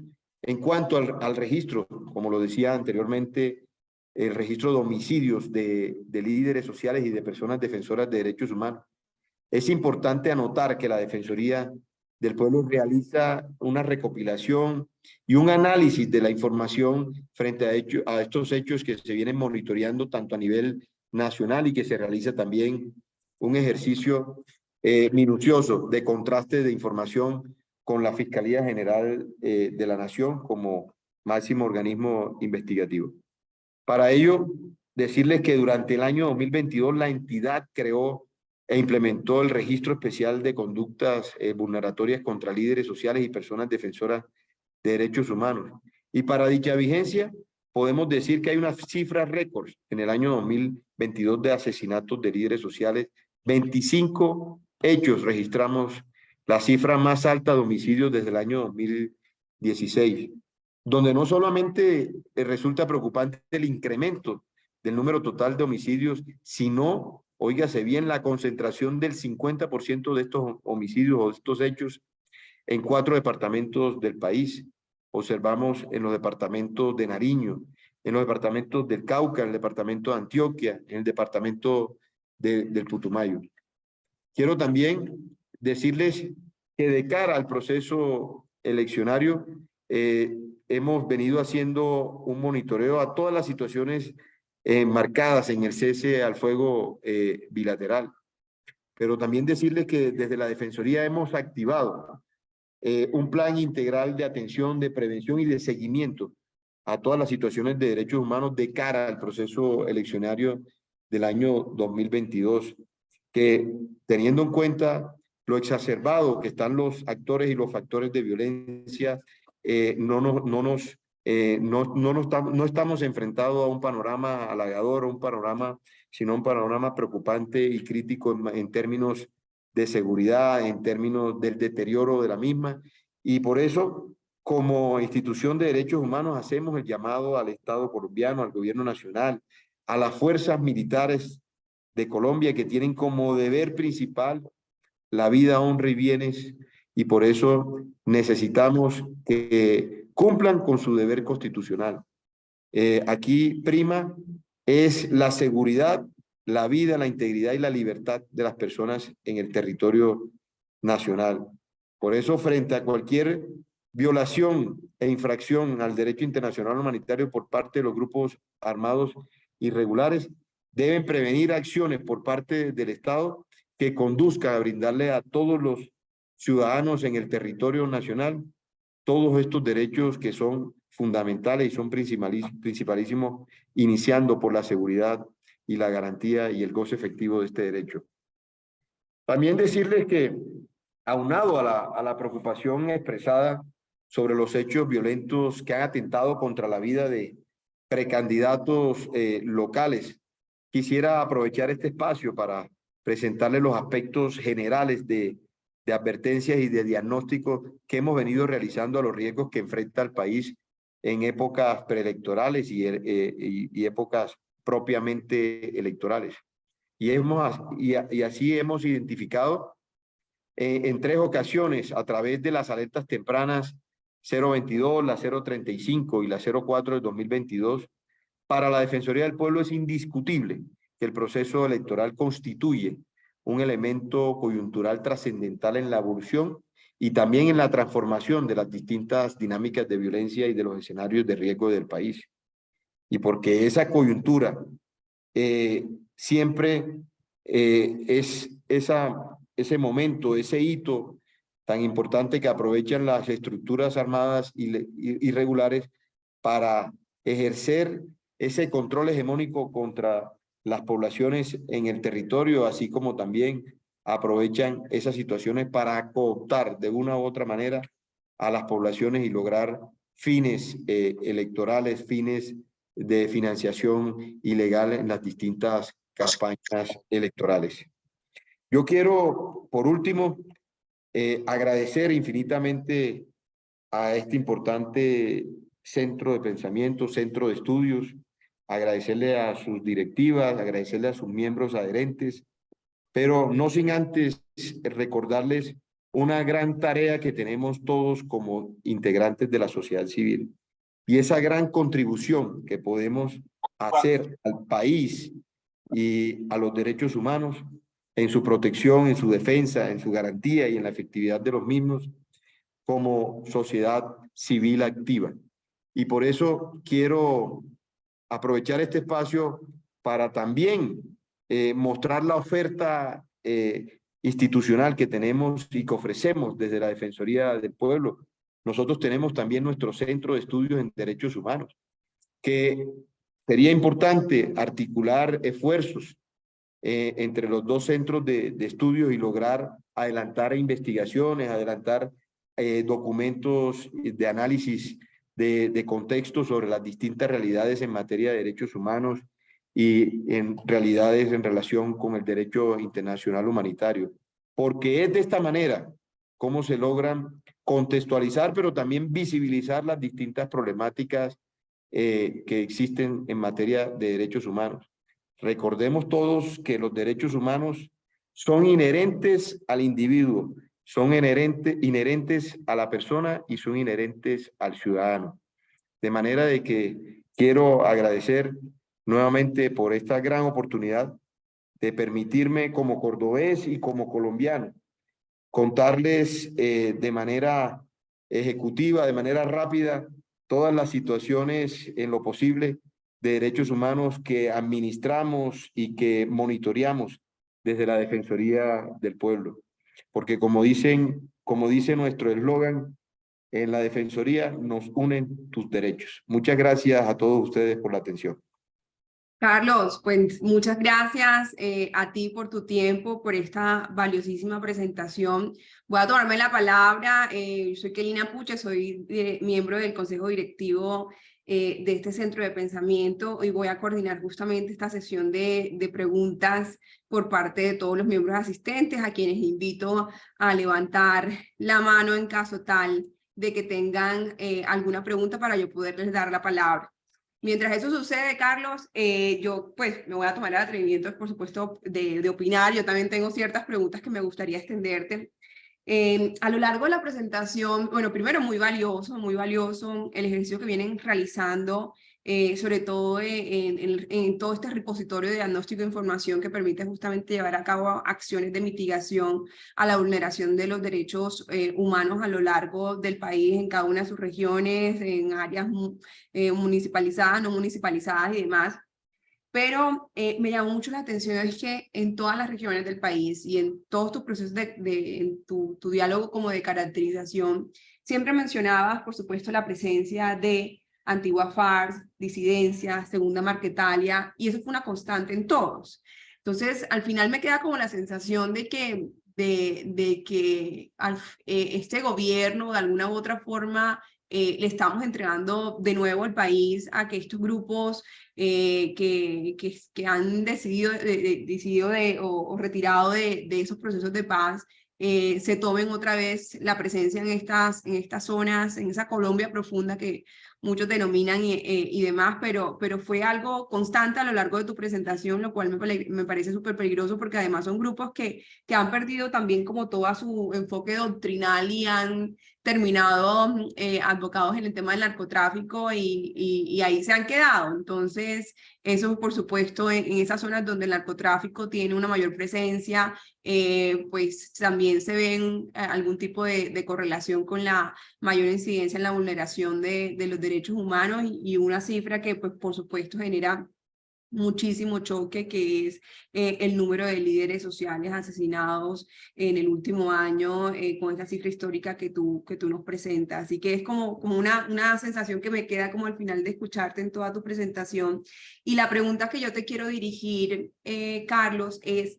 en cuanto al registro, como lo decía anteriormente, el registro de homicidios de líderes sociales y de personas defensoras de derechos humanos. Es importante anotar que la Defensoría del Pueblo realiza una recopilación y un análisis de la información frente a estos hechos que se vienen monitoreando tanto a nivel nacional y que se realiza también un ejercicio minucioso de contraste de información con la Fiscalía General de la Nación como máximo organismo investigativo. Para ello, decirles que durante el año 2022 la entidad creó e implementó el registro especial de conductas vulneratorias contra líderes sociales y personas defensoras de derechos humanos. Y para dicha vigencia, podemos decir que hay unas cifras récords en el año 2022 de asesinatos de líderes sociales, 25 hechos registramos, la cifra más alta de homicidios desde el año 2016, donde no solamente resulta preocupante el incremento del número total de homicidios, sino, óigase bien, la concentración del 50% de estos homicidios o de estos hechos en 4 departamentos del país. Observamos en los departamentos de Nariño, en los departamentos del Cauca, en el departamento de Antioquia, en el departamento del Putumayo. Quiero también decirles que de cara al proceso eleccionario, hemos venido haciendo un monitoreo a todas las situaciones enmarcadas en el cese al fuego bilateral. Pero también decirles que desde la Defensoría hemos activado un plan integral de atención, de prevención y de seguimiento a todas las situaciones de derechos humanos de cara al proceso eleccionario del año 2022, que teniendo en cuenta lo exacerbado que están los actores y los factores de violencia, no estamos enfrentados a un panorama halagador, a un panorama, sino a un panorama preocupante y crítico en términos de seguridad, en términos del deterioro de la misma. Y por eso, como institución de derechos humanos, hacemos el llamado al Estado colombiano, al gobierno nacional, a las fuerzas militares de Colombia, que tienen como deber principal la vida, honra y bienes, y por eso necesitamos que cumplan con su deber constitucional. Aquí prima es la seguridad, la vida, la integridad y la libertad de las personas en el territorio nacional. Por eso, frente a cualquier violación e infracción al derecho internacional humanitario por parte de los grupos armados irregulares, deben prevenir acciones por parte del Estado que conduzcan a brindarle a todos los ciudadanos en el territorio nacional todos estos derechos que son fundamentales y son principalísimos, iniciando por la seguridad y la garantía y el goce efectivo de este derecho. También decirles que, aunado a la preocupación expresada sobre los hechos violentos que han atentado contra la vida de precandidatos locales, quisiera aprovechar este espacio para presentarles los aspectos generales de advertencias y de diagnóstico que hemos venido realizando a los riesgos que enfrenta el país en épocas preelectorales y épocas propiamente electorales. Y así hemos identificado en 3 ocasiones a través de las alertas tempranas 022, la 035 y la 04 del 2022. Para la Defensoría del Pueblo es indiscutible que el proceso electoral constituye un elemento coyuntural trascendental en la evolución y también en la transformación de las distintas dinámicas de violencia y de los escenarios de riesgo del país. Y porque esa coyuntura siempre es ese momento, ese hito tan importante que aprovechan las estructuras armadas irregulares para ejercer ese control hegemónico contra las poblaciones en el territorio, así como también aprovechan esas situaciones para cooptar de una u otra manera a las poblaciones y lograr fines electorales, fines de financiación ilegal en las distintas campañas electorales. Yo quiero, por último, agradecer infinitamente a este importante centro de pensamiento, centro de estudios, agradecerle a sus directivas, agradecerle a sus miembros adherentes, pero no sin antes recordarles una gran tarea que tenemos todos como integrantes de la sociedad civil y esa gran contribución que podemos hacer al país y a los derechos humanos en su protección, en su defensa, en su garantía y en la efectividad de los mismos como sociedad civil activa. Y por eso quiero aprovechar este espacio para también mostrar la oferta institucional que tenemos y que ofrecemos desde la Defensoría del Pueblo. Nosotros tenemos también nuestro Centro de Estudios en Derechos Humanos, que sería importante articular esfuerzos entre los 2 centros de estudios y lograr adelantar investigaciones, adelantar documentos de análisis de contexto sobre las distintas realidades en materia de derechos humanos y en realidades en relación con el derecho internacional humanitario. Porque es de esta manera cómo se logran contextualizar, pero también visibilizar las distintas problemáticas que existen en materia de derechos humanos. Recordemos todos que los derechos humanos son inherentes al individuo, son inherentes a la persona y son inherentes al ciudadano. De manera de que quiero agradecer nuevamente por esta gran oportunidad de permitirme como cordobés y como colombiano contarles de manera ejecutiva, de manera rápida, todas las situaciones en lo posible de derechos humanos que administramos y que monitoreamos desde la Defensoría del Pueblo. Porque como dice nuestro eslogan, en la Defensoría nos unen tus derechos. Muchas gracias a todos ustedes por la atención. Carlos, pues muchas gracias a ti por tu tiempo, por esta valiosísima presentación. Voy a tomarme la palabra. Soy Kelina Puche, soy miembro del Consejo Directivo de este Centro de Pensamiento y voy a coordinar justamente esta sesión de preguntas por parte de todos los miembros asistentes, a quienes invito a levantar la mano en caso tal de que tengan alguna pregunta para yo poderles dar la palabra. Mientras eso sucede, Carlos, yo pues me voy a tomar el atrevimiento, por supuesto, de opinar. Yo también tengo ciertas preguntas que me gustaría extenderte. A lo largo de la presentación, bueno, primero muy valioso el ejercicio que vienen realizando, sobre todo en todo este repositorio de diagnóstico de información que permite justamente llevar a cabo acciones de mitigación a la vulneración de los derechos humanos a lo largo del país, en cada una de sus regiones, en áreas municipalizadas, no municipalizadas y demás. Pero me llamó mucho la atención es que en todas las regiones del país y en todos tus procesos en tu diálogo como de caracterización, siempre mencionabas, por supuesto, la presencia de Antigua FARC, disidencia, Segunda Marquetalia, y eso fue una constante en todos. Entonces, al final me queda como la sensación de que, este gobierno, de alguna u otra forma, le estamos entregando de nuevo al país a que estos grupos que han decidido o retirado de esos procesos de paz, se tomen otra vez la presencia en estas zonas, en esa Colombia profunda que muchos denominan y demás, pero fue algo constante a lo largo de tu presentación, lo cual me parece súper peligroso porque además son grupos que han perdido también como todo su enfoque doctrinal y han terminado advocados en el tema del narcotráfico y ahí se han quedado. Entonces, eso por supuesto en esas zonas donde el narcotráfico tiene una mayor presencia, pues también se ven algún tipo de correlación con la mayor incidencia en la vulneración de los derechos humanos y una cifra que pues por supuesto genera muchísimo choque, que es el número de líderes sociales asesinados en el último año, con esta cifra histórica que tú nos presentas. Así que es como una sensación que me queda como al final de escucharte en toda tu presentación. Y la pregunta que yo te quiero dirigir, Carlos, es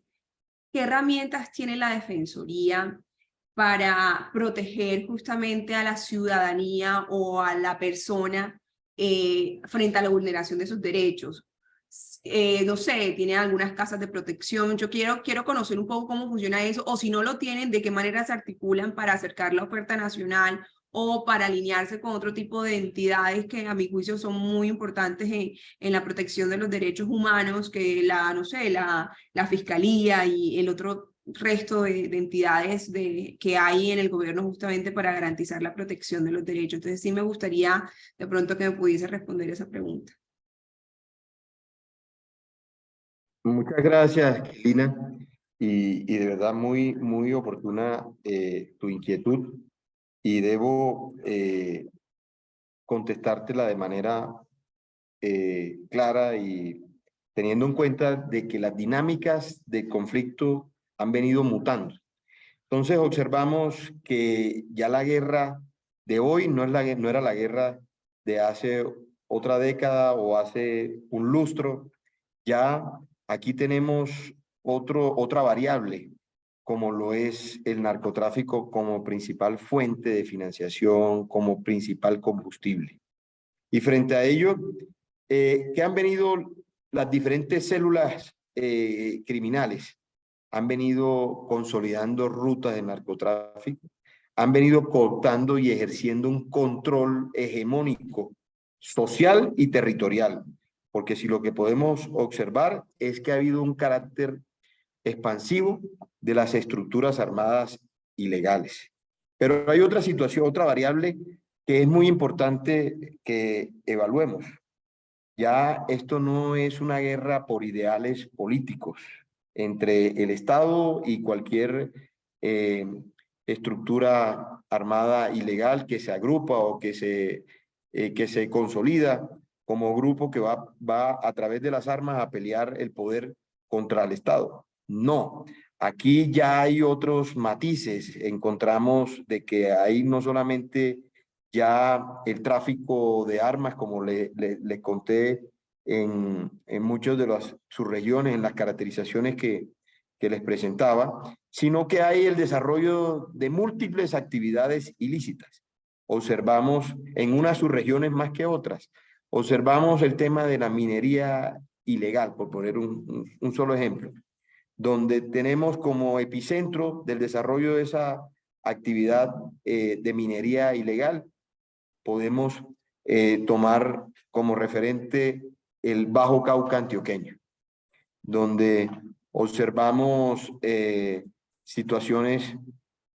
¿qué herramientas tiene la Defensoría para proteger justamente a la ciudadanía o a la persona frente a la vulneración de sus derechos? No sé, tienen algunas casas de protección. Yo quiero conocer un poco cómo funciona eso, o si no lo tienen, de qué manera se articulan para acercar la oferta nacional o para alinearse con otro tipo de entidades que a mi juicio son muy importantes en la protección de los derechos humanos, que no sé, la Fiscalía y el otro resto de entidades que hay en el gobierno justamente para garantizar la protección de los derechos. Entonces sí me gustaría de pronto que me pudiese responder esa pregunta. Muchas gracias, Lina, y de verdad muy oportuna tu inquietud, y debo contestártela de manera clara y teniendo en cuenta de que las dinámicas de conflicto han venido mutando. Entonces observamos que ya la guerra de hoy no era la guerra de hace otra década o hace un lustro. Ya aquí tenemos otra variable, como lo es el narcotráfico como principal fuente de financiación, como principal combustible. Y frente a ello, que han venido las diferentes células criminales, han venido consolidando rutas de narcotráfico, han venido cooptando y ejerciendo un control hegemónico social y territorial, porque si lo que podemos observar es que ha habido un carácter expansivo de las estructuras armadas ilegales. Pero hay otra situación, otra variable que es muy importante que evaluemos. Ya esto no es una guerra por ideales políticos entre el Estado y cualquier estructura armada ilegal que se agrupa o que se consolida como grupo que va a través de las armas a pelear el poder contra el Estado. No, aquí ya hay otros matices. Encontramos de que hay no solamente ya el tráfico de armas, como le conté en muchas de las subregiones, en las caracterizaciones que les presentaba, sino que hay el desarrollo de múltiples actividades ilícitas. Observamos en unas subregiones más que otras. Observamos el tema de la minería ilegal, por poner un solo ejemplo, donde tenemos como epicentro del desarrollo de esa actividad de minería ilegal, podemos tomar como referente el Bajo Cauca antioqueño, donde observamos situaciones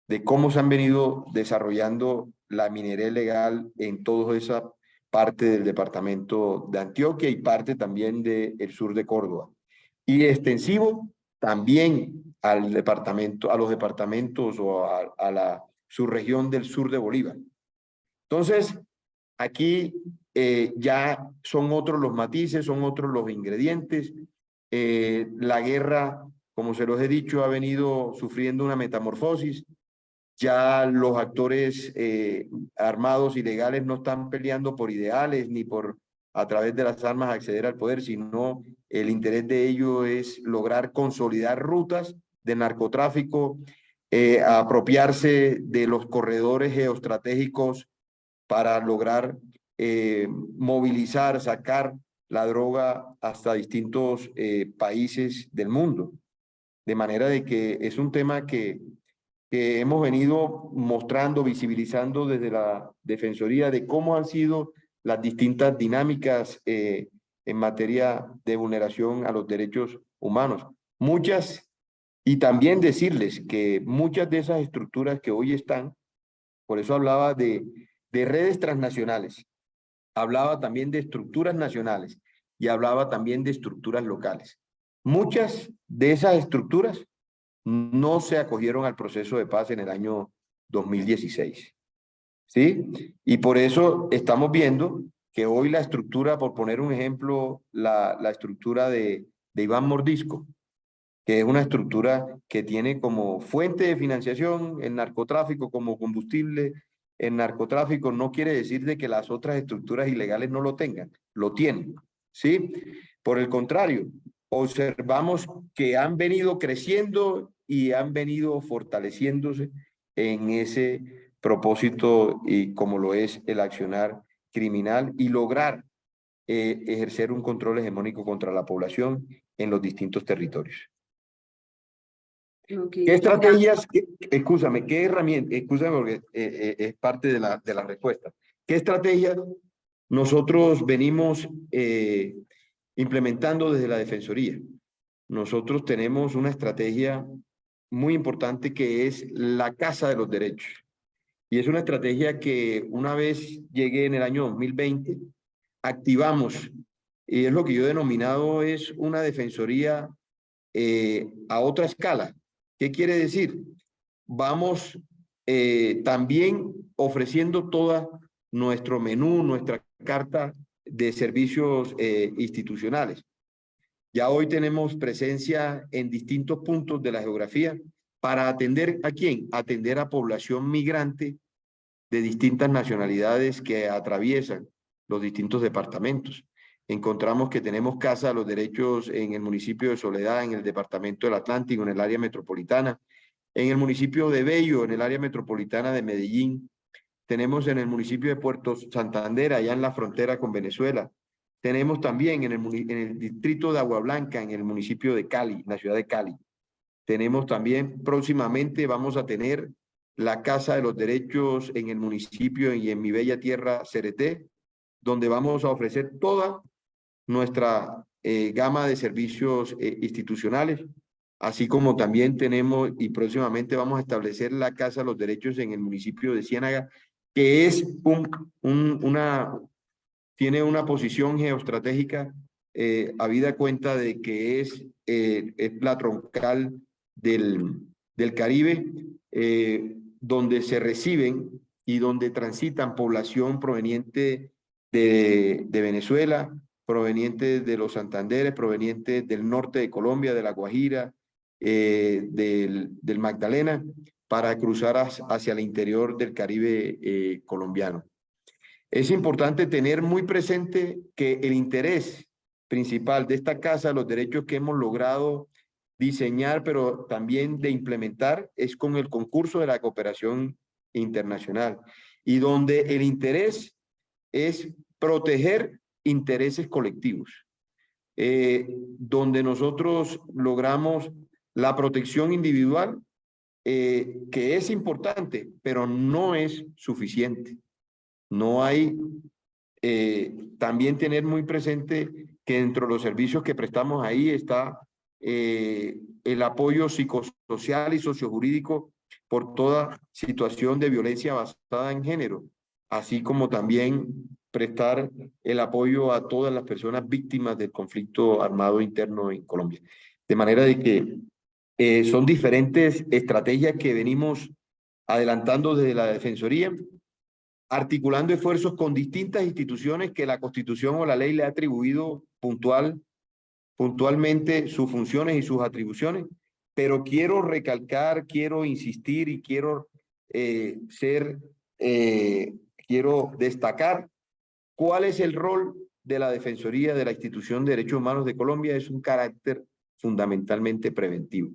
de cómo se han venido desarrollando la minería ilegal en toda esa parte del departamento de Antioquia y parte también del sur de Córdoba. Y extensivo también al departamento, a los departamentos o a la subregión del sur de Bolívar. Entonces, aquí ya son otros los matices, son otros los ingredientes. La guerra, como se los he dicho, ha venido sufriendo una metamorfosis. Ya los actores armados ilegales no están peleando por ideales ni por a través de las armas acceder al poder, sino el interés de ellos es lograr consolidar rutas de narcotráfico, apropiarse de los corredores geoestratégicos para lograr movilizar, sacar la droga hasta distintos países del mundo. De manera de que es un tema que hemos venido mostrando, visibilizando desde la Defensoría de cómo han sido las distintas dinámicas en materia de vulneración a los derechos humanos. Muchas, y también decirles que muchas de esas estructuras que hoy están, por eso hablaba de redes transnacionales, hablaba también de estructuras nacionales y hablaba también de estructuras locales. Muchas de esas estructuras no se acogieron al proceso de paz en el año 2016. ¿Sí? Y por eso estamos viendo que hoy la estructura, por poner un ejemplo, la estructura de Iván Mordisco, que es una estructura que tiene como fuente de financiación el narcotráfico, como combustible el narcotráfico, no quiere decir de que las otras estructuras ilegales no lo tengan, lo tienen, ¿sí? Por el contrario, observamos que han venido creciendo y han venido fortaleciéndose en ese propósito y como lo es el accionar criminal y lograr ejercer un control hegemónico contra la población en los distintos territorios. Okay. ¿Qué estrategias, escúchame, qué herramientas, escúchame porque es parte de la respuesta, qué estrategias nosotros venimos implementando desde la Defensoría? Nosotros tenemos una estrategia muy importante que es la Casa de los Derechos. Y es una estrategia que una vez llegué en el año 2020, activamos, y es lo que yo he denominado es una Defensoría a otra escala. ¿Qué quiere decir? Vamos también ofreciendo todo nuestro menú, nuestra carta de servicios institucionales. Ya hoy tenemos presencia en distintos puntos de la geografía para atender ¿a quién? Atender a población migrante de distintas nacionalidades que atraviesan los distintos departamentos. Encontramos que tenemos Casa de los Derechos en el municipio de Soledad, en el departamento del Atlántico, en el área metropolitana, en el municipio de Bello, en el área metropolitana de Medellín. Tenemos en el municipio de Puerto Santander, allá en la frontera con Venezuela. Tenemos también en el distrito de Agua Blanca, en el municipio de Cali, la ciudad de Cali. Tenemos también, próximamente vamos a tener la Casa de los Derechos en el municipio y en mi bella tierra, Cereté, donde vamos a ofrecer toda nuestra gama de servicios institucionales, así como también tenemos y próximamente vamos a establecer la Casa de los Derechos en el municipio de Ciénaga, que es tiene una posición geoestratégica habida cuenta de que es la troncal del Caribe, donde se reciben y donde transitan población proveniente de Venezuela, provenientes de los Santanderes, provenientes del norte de Colombia, de La Guajira, del Magdalena, para cruzar hacia el interior del Caribe colombiano. Es importante tener muy presente que el interés principal de esta casa, los derechos que hemos logrado diseñar, pero también de implementar, es con el concurso de la cooperación internacional, y donde el interés es proteger intereses colectivos, donde nosotros logramos la protección individual, que es importante, pero no es suficiente. No hay, también tener muy presente que dentro de los servicios que prestamos ahí está el apoyo psicosocial y sociojurídico por toda situación de violencia basada en género, así como también prestar el apoyo a todas las personas víctimas del conflicto armado interno en Colombia. De manera de que son diferentes estrategias que venimos adelantando desde la Defensoría, articulando esfuerzos con distintas instituciones que la Constitución o la ley le ha atribuido puntualmente sus funciones y sus atribuciones, pero quiero recalcar, quiero insistir y quiero quiero destacar cuál es el rol de la Defensoría de la Institución de Derechos Humanos de Colombia. Es un carácter fundamentalmente preventivo.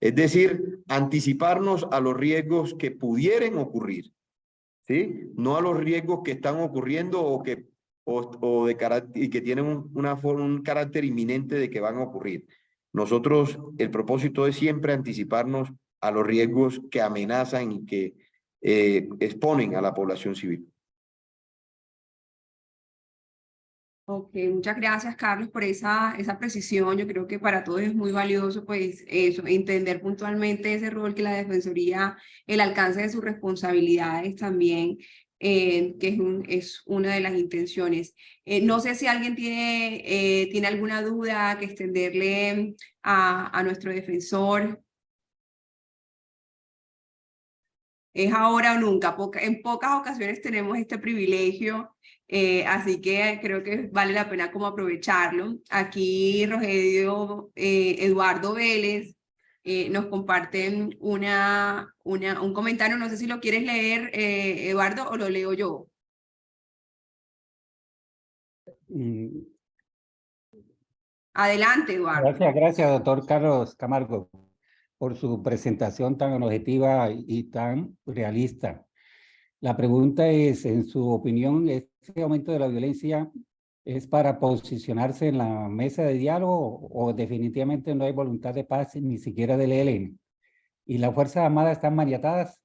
Es decir, anticiparnos a los riesgos que pudieran ocurrir, ¿sí? No a los riesgos que están ocurriendo o que tienen un carácter inminente de que van a ocurrir. Nosotros, el propósito es siempre anticiparnos a los riesgos que amenazan y que exponen a la población civil. Ok, muchas gracias, Carlos, por esa precisión. Yo creo que para todos es muy valioso, pues, eso, entender puntualmente ese rol que la Defensoría, el alcance de sus responsabilidades también, que es una de las intenciones. No sé si alguien tiene alguna duda que extenderle a nuestro defensor. Es ahora o nunca. En pocas ocasiones tenemos este privilegio, así que creo que vale la pena como aprovecharlo. Aquí Rogelio Eduardo Vélez nos comparten un comentario. No sé si lo quieres leer, Eduardo, o lo leo yo. Adelante, Eduardo. Gracias, doctor Carlos Camargo, por su presentación tan objetiva y tan realista. La pregunta es, en su opinión, ¿este aumento de la violencia es para posicionarse en la mesa de diálogo o definitivamente no hay voluntad de paz ni siquiera del ELN? ¿Y las Fuerzas Armadas están maniatadas?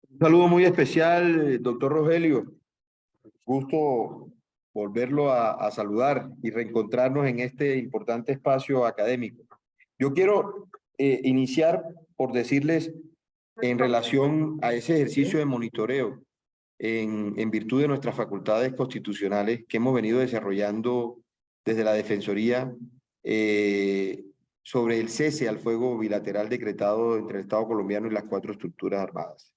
Un saludo muy especial, doctor Rogelio. Gusto volverlo a saludar y reencontrarnos en este importante espacio académico. Yo quiero iniciar por decirles, en relación a ese ejercicio de monitoreo, en virtud de nuestras facultades constitucionales que hemos venido desarrollando desde la Defensoría, sobre el cese al fuego bilateral decretado entre el Estado colombiano y las 4 estructuras armadas.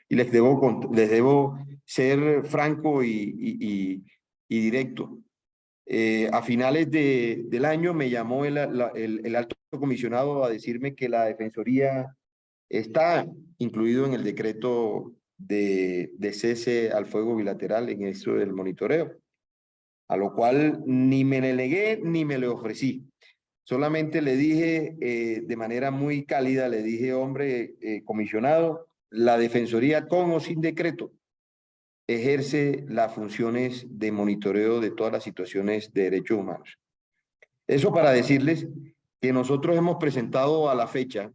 Y les debo ser franco y directo. A finales del año me llamó el alto comisionado a decirme que la Defensoría está incluido en el decreto de cese al fuego bilateral en eso del monitoreo, a lo cual ni me le negué ni me le ofrecí. Solamente le dije de manera muy cálida, le dije, hombre, comisionado, la Defensoría con o sin decreto ejerce las funciones de monitoreo de todas las situaciones de derechos humanos. Eso para decirles que nosotros hemos presentado a la fecha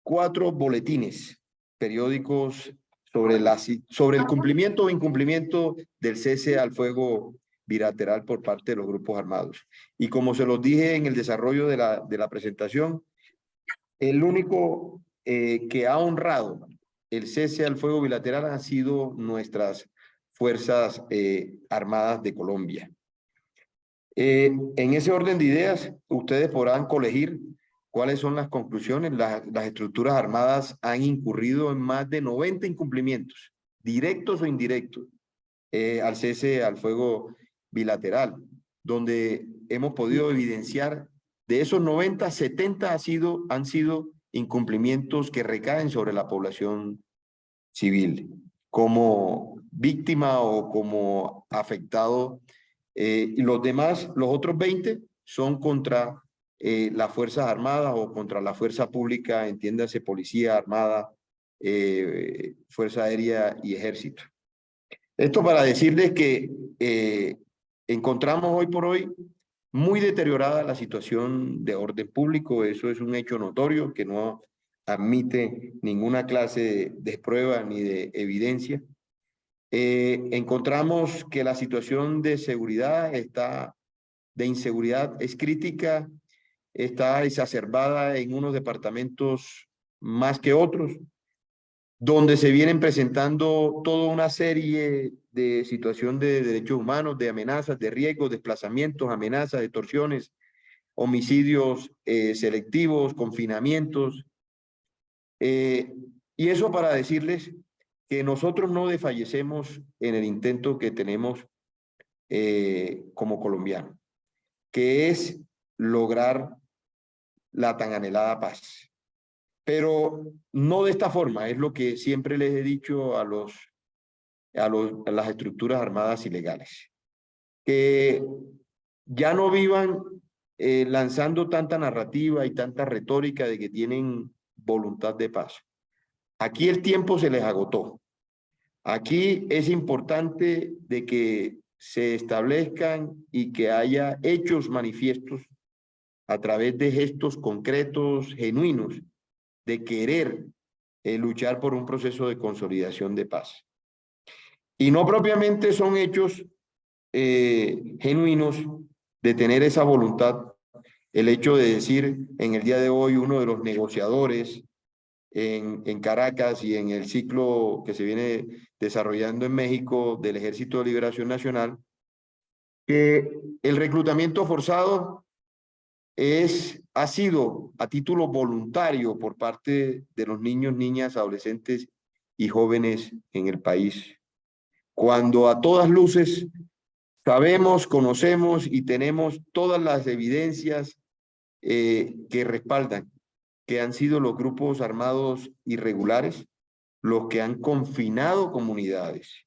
4 boletines periódicos sobre el cumplimiento o incumplimiento del cese al fuego bilateral por parte de los grupos armados. Y como se los dije en el desarrollo de la presentación, el único que ha honrado el cese al fuego bilateral han sido nuestras Fuerzas Armadas de Colombia. En ese orden de ideas, ustedes podrán colegir ¿Cuáles son las conclusiones? Las estructuras armadas han incurrido en más de 90 incumplimientos, directos o indirectos, al cese al fuego bilateral, donde hemos podido evidenciar de esos 90, 70 han sido incumplimientos que recaen sobre la población civil, como víctima o como afectado. Y los otros 20 son contra las Fuerzas Armadas o contra la fuerza pública, entiéndase, Policía Armada, Fuerza Aérea y Ejército. Esto para decirles que encontramos hoy por hoy muy deteriorada la situación de orden público. Eso es un hecho notorio que no admite ninguna clase de prueba ni de evidencia. Encontramos que la situación de seguridad de inseguridad es crítica, está exacerbada en unos departamentos más que otros, donde se vienen presentando toda una serie de situaciones de derechos humanos, de amenazas, de riesgos, desplazamientos, amenazas, extorsiones, homicidios selectivos, confinamientos. Y eso para decirles que nosotros no desfallecemos en el intento que tenemos como colombianos, que es lograr la tan anhelada paz. Pero no de esta forma, es lo que siempre les he dicho a las estructuras armadas ilegales, que ya no vivan lanzando tanta narrativa y tanta retórica de que tienen voluntad de paz. Aquí el tiempo se les agotó. Aquí es importante de que se establezcan y que haya hechos manifiestos a través de gestos concretos, genuinos, de querer luchar por un proceso de consolidación de paz. Y no propiamente son hechos genuinos de tener esa voluntad. El hecho de decir en el día de hoy uno de los negociadores en Caracas y en el ciclo que se viene desarrollando en México del Ejército de Liberación Nacional, que el reclutamiento forzado ha sido a título voluntario por parte de los niños, niñas, adolescentes y jóvenes en el país. Cuando a todas luces sabemos, conocemos y tenemos todas las evidencias que respaldan que han sido los grupos armados irregulares los que han confinado comunidades,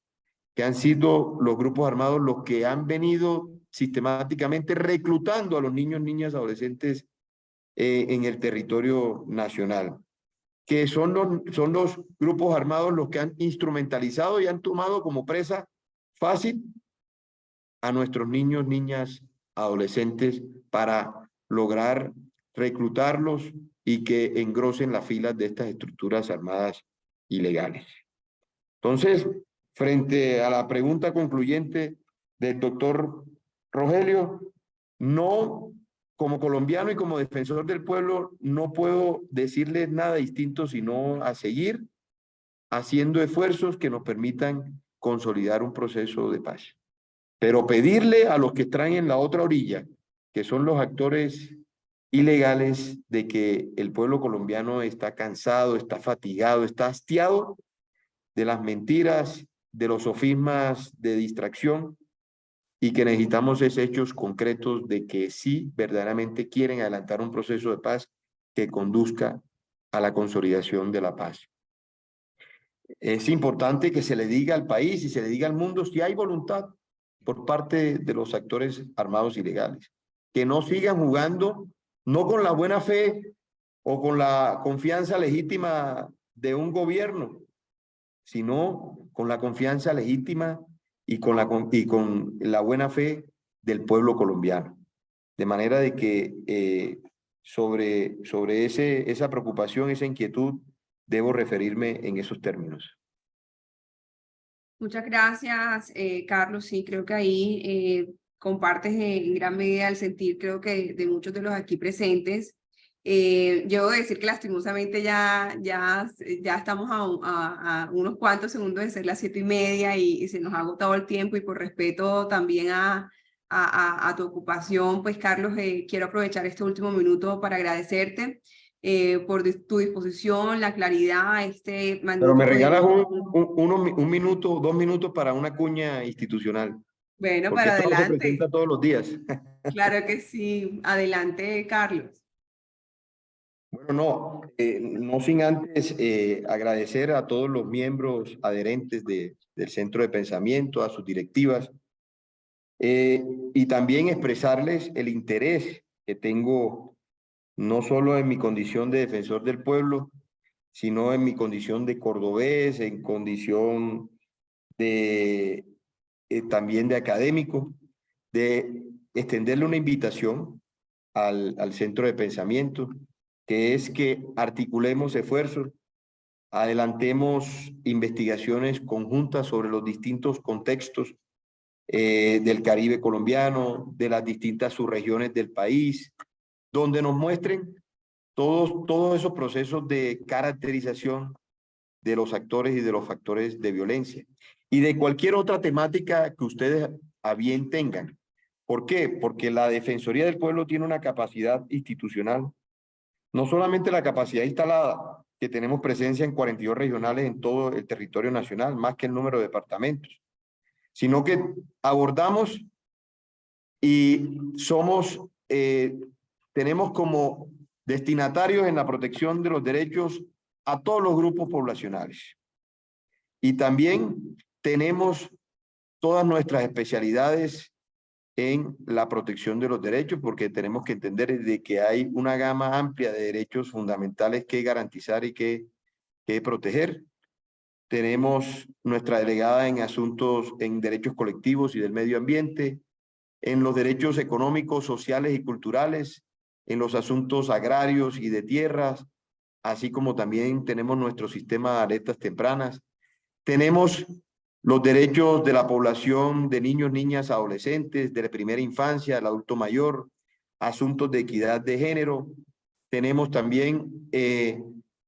que han sido los grupos armados los que han venido sistemáticamente reclutando a los niños, niñas, adolescentes en el territorio nacional, que son los grupos armados los que han instrumentalizado y han tomado como presa fácil a nuestros niños, niñas, adolescentes para lograr reclutarlos y que engrosen las filas de estas estructuras armadas ilegales. Entonces, frente a la pregunta concluyente del doctor Rogelio, no, como colombiano y como defensor del pueblo, no puedo decirles nada distinto sino a seguir haciendo esfuerzos que nos permitan consolidar un proceso de paz. Pero pedirle a los que están en la otra orilla, que son los actores ilegales, de que el pueblo colombiano está cansado, está fatigado, está hastiado de las mentiras, de los sofismas de distracción y que necesitamos hechos concretos de que sí verdaderamente quieren adelantar un proceso de paz que conduzca a la consolidación de la paz. Es importante que se le diga al país y se le diga al mundo si hay voluntad por parte de los actores armados ilegales, que no sigan jugando, no con la buena fe o con la confianza legítima de un gobierno, sino con la confianza legítima y con la buena fe del pueblo colombiano. De manera de que sobre esa preocupación, esa inquietud, debo referirme en esos términos. Muchas gracias, Carlos. Sí, creo que ahí compartes en gran medida el sentir, creo que de muchos de los aquí presentes. Yo debo decir que lastimosamente ya estamos a unos cuantos segundos de ser las 7:30 y se nos ha agotado el tiempo, y por respeto también a a tu ocupación, pues Carlos, quiero aprovechar este último minuto para agradecerte por tu disposición, la claridad, este Pero me magnífico regalas diálogo. un minuto, 2 minutos para una cuña institucional, Bueno, porque para esto no se adelante. presenta todos los días. Claro que sí. Adelante, Carlos. Bueno, no sin antes agradecer a todos los miembros adherentes del Centro de Pensamiento, a sus directivas, y también expresarles el interés que tengo no solo en mi condición de defensor del pueblo, sino en mi condición de cordobés, en condición de también de académico, de extenderle una invitación al Centro de Pensamiento, que es que articulemos esfuerzos, adelantemos investigaciones conjuntas sobre los distintos contextos del Caribe colombiano, de las distintas subregiones del país, donde nos muestren todos esos procesos de caracterización de los actores y de los factores de violencia y de cualquier otra temática que ustedes a bien tengan. ¿Por qué? Porque la Defensoría del Pueblo tiene una capacidad institucional, no solamente la capacidad instalada, que tenemos presencia en 42 regionales en todo el territorio nacional, más que el número de departamentos, sino que abordamos y tenemos como destinatarios en la protección de los derechos a todos los grupos poblacionales. Y también tenemos todas nuestras especialidades en la protección de los derechos, porque tenemos que entender de que hay una gama amplia de derechos fundamentales que garantizar y que proteger. Tenemos nuestra delegada en asuntos, en derechos colectivos y del medio ambiente, en los derechos económicos, sociales y culturales, en los asuntos agrarios y de tierras, así como también tenemos nuestro sistema de alertas tempranas. Tenemos los derechos de la población de niños, niñas, adolescentes, de la primera infancia, del adulto mayor, asuntos de equidad de género. Tenemos también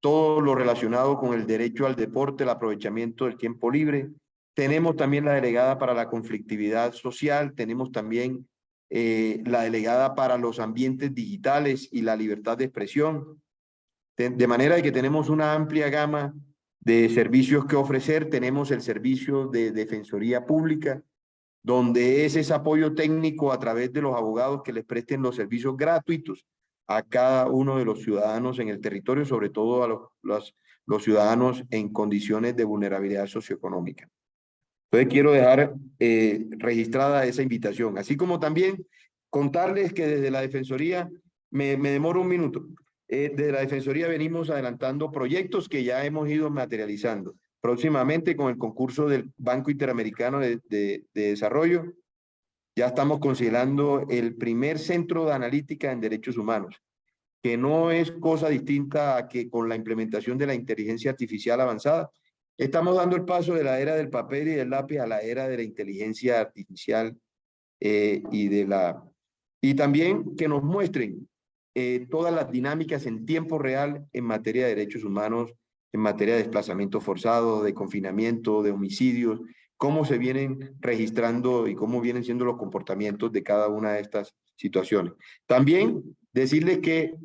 todo lo relacionado con el derecho al deporte, el aprovechamiento del tiempo libre. Tenemos también la delegada para la conflictividad social, tenemos también la delegada para los ambientes digitales y la libertad de expresión. De manera que tenemos una amplia gama de servicios que ofrecer. Tenemos el servicio de Defensoría Pública, donde es ese apoyo técnico a través de los abogados que les presten los servicios gratuitos a cada uno de los ciudadanos en el territorio, sobre todo a los ciudadanos en condiciones de vulnerabilidad socioeconómica. Entonces quiero dejar registrada esa invitación, así como también contarles que desde la Defensoría, me demoro un minuto, desde la Defensoría venimos adelantando proyectos que ya hemos ido materializando. Próximamente con el concurso del Banco Interamericano de Desarrollo, ya estamos considerando el primer centro de analítica en derechos humanos, que no es cosa distinta a que con la implementación de la inteligencia artificial avanzada, estamos dando el paso de la era del papel y del lápiz a la era de la inteligencia artificial y también que nos muestren todas las dinámicas en tiempo real en materia de derechos humanos, en materia de desplazamiento forzado, de confinamiento, de homicidios, cómo se vienen registrando y cómo vienen siendo los comportamientos de cada una de estas situaciones. También decirles que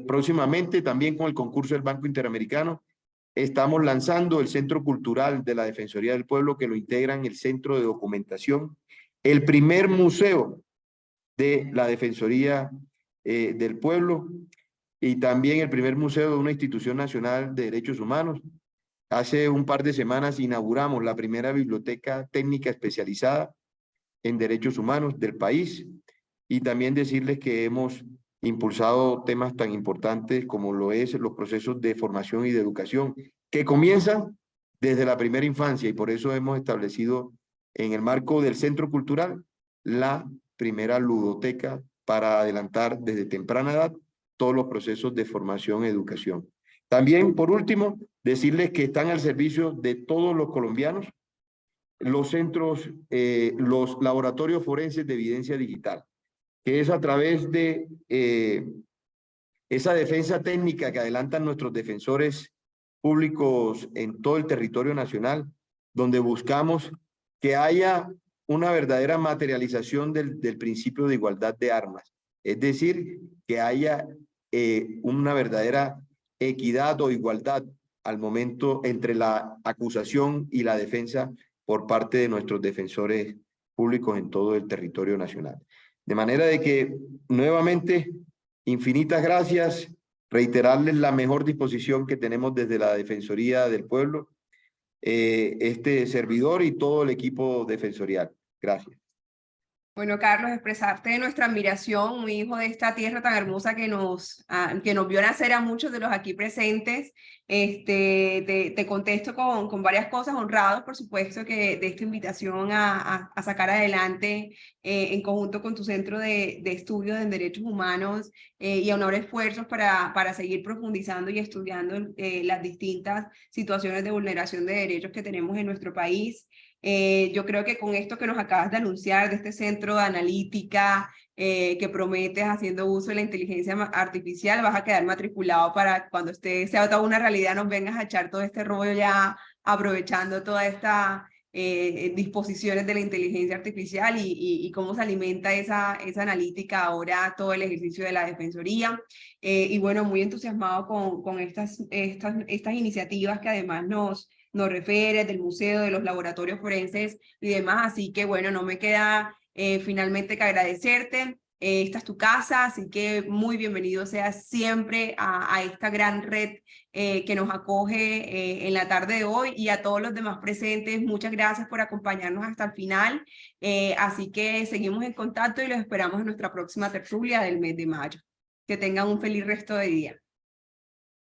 próximamente, también con el concurso del Banco Interamericano, estamos lanzando el Centro Cultural de la Defensoría del Pueblo, que lo integran el Centro de Documentación, el primer museo de la Defensoría del Pueblo y también el primer museo de una institución nacional de derechos humanos. Hace un par de semanas inauguramos la primera biblioteca técnica especializada en derechos humanos del país y también decirles que hemos impulsado temas tan importantes como lo es los procesos de formación y de educación que comienzan desde la primera infancia y por eso hemos establecido en el marco del Centro Cultural la primera ludoteca para adelantar desde temprana edad todos los procesos de formación y educación. También, por último, decirles que están al servicio de todos los colombianos los centros, los laboratorios forenses de evidencia digital, que es a través de esa defensa técnica que adelantan nuestros defensores públicos en todo el territorio nacional, donde buscamos que haya una verdadera materialización del principio de igualdad de armas. Es decir, que haya una verdadera equidad o igualdad al momento entre la acusación y la defensa por parte de nuestros defensores públicos en todo el territorio nacional. De manera de que, nuevamente, infinitas gracias, reiterarles la mejor disposición que tenemos desde la Defensoría del Pueblo, este servidor y todo el equipo defensorial. Gracias. Bueno, Carlos, expresarte nuestra admiración, un hijo de esta tierra tan hermosa que nos vio nacer a muchos de los aquí presentes. Te contesto con varias cosas, honrados, por supuesto, que de esta invitación a sacar adelante en conjunto con tu Centro de Estudios en Derechos Humanos y a unir esfuerzos para seguir profundizando y estudiando las distintas situaciones de vulneración de derechos que tenemos en nuestro país. Yo creo que con esto que nos acabas de anunciar, de este centro de analítica que prometes haciendo uso de la inteligencia artificial, vas a quedar matriculado para cuando sea toda una realidad nos vengas a echar todo este rollo ya aprovechando todas estas disposiciones de la inteligencia artificial y cómo se alimenta esa analítica ahora todo el ejercicio de la Defensoría. Y bueno, muy entusiasmado con estas iniciativas que además nos refieres del museo, de los laboratorios forenses y demás. Así que bueno, no me queda finalmente que agradecerte. Esta es tu casa, así que muy bienvenido seas siempre a esta gran red que nos acoge en la tarde de hoy, y a todos los demás presentes, muchas gracias por acompañarnos hasta el final. Así que seguimos en contacto y los esperamos en nuestra próxima tertulia del mes de mayo. Que tengan un feliz resto de día.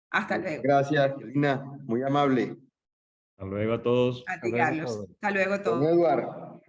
Hasta luego. Gracias, Lina, muy amable. Hasta luego a todos. A ti, Hasta luego a Carlos. todos. Hasta luego a todos. Don Eduardo.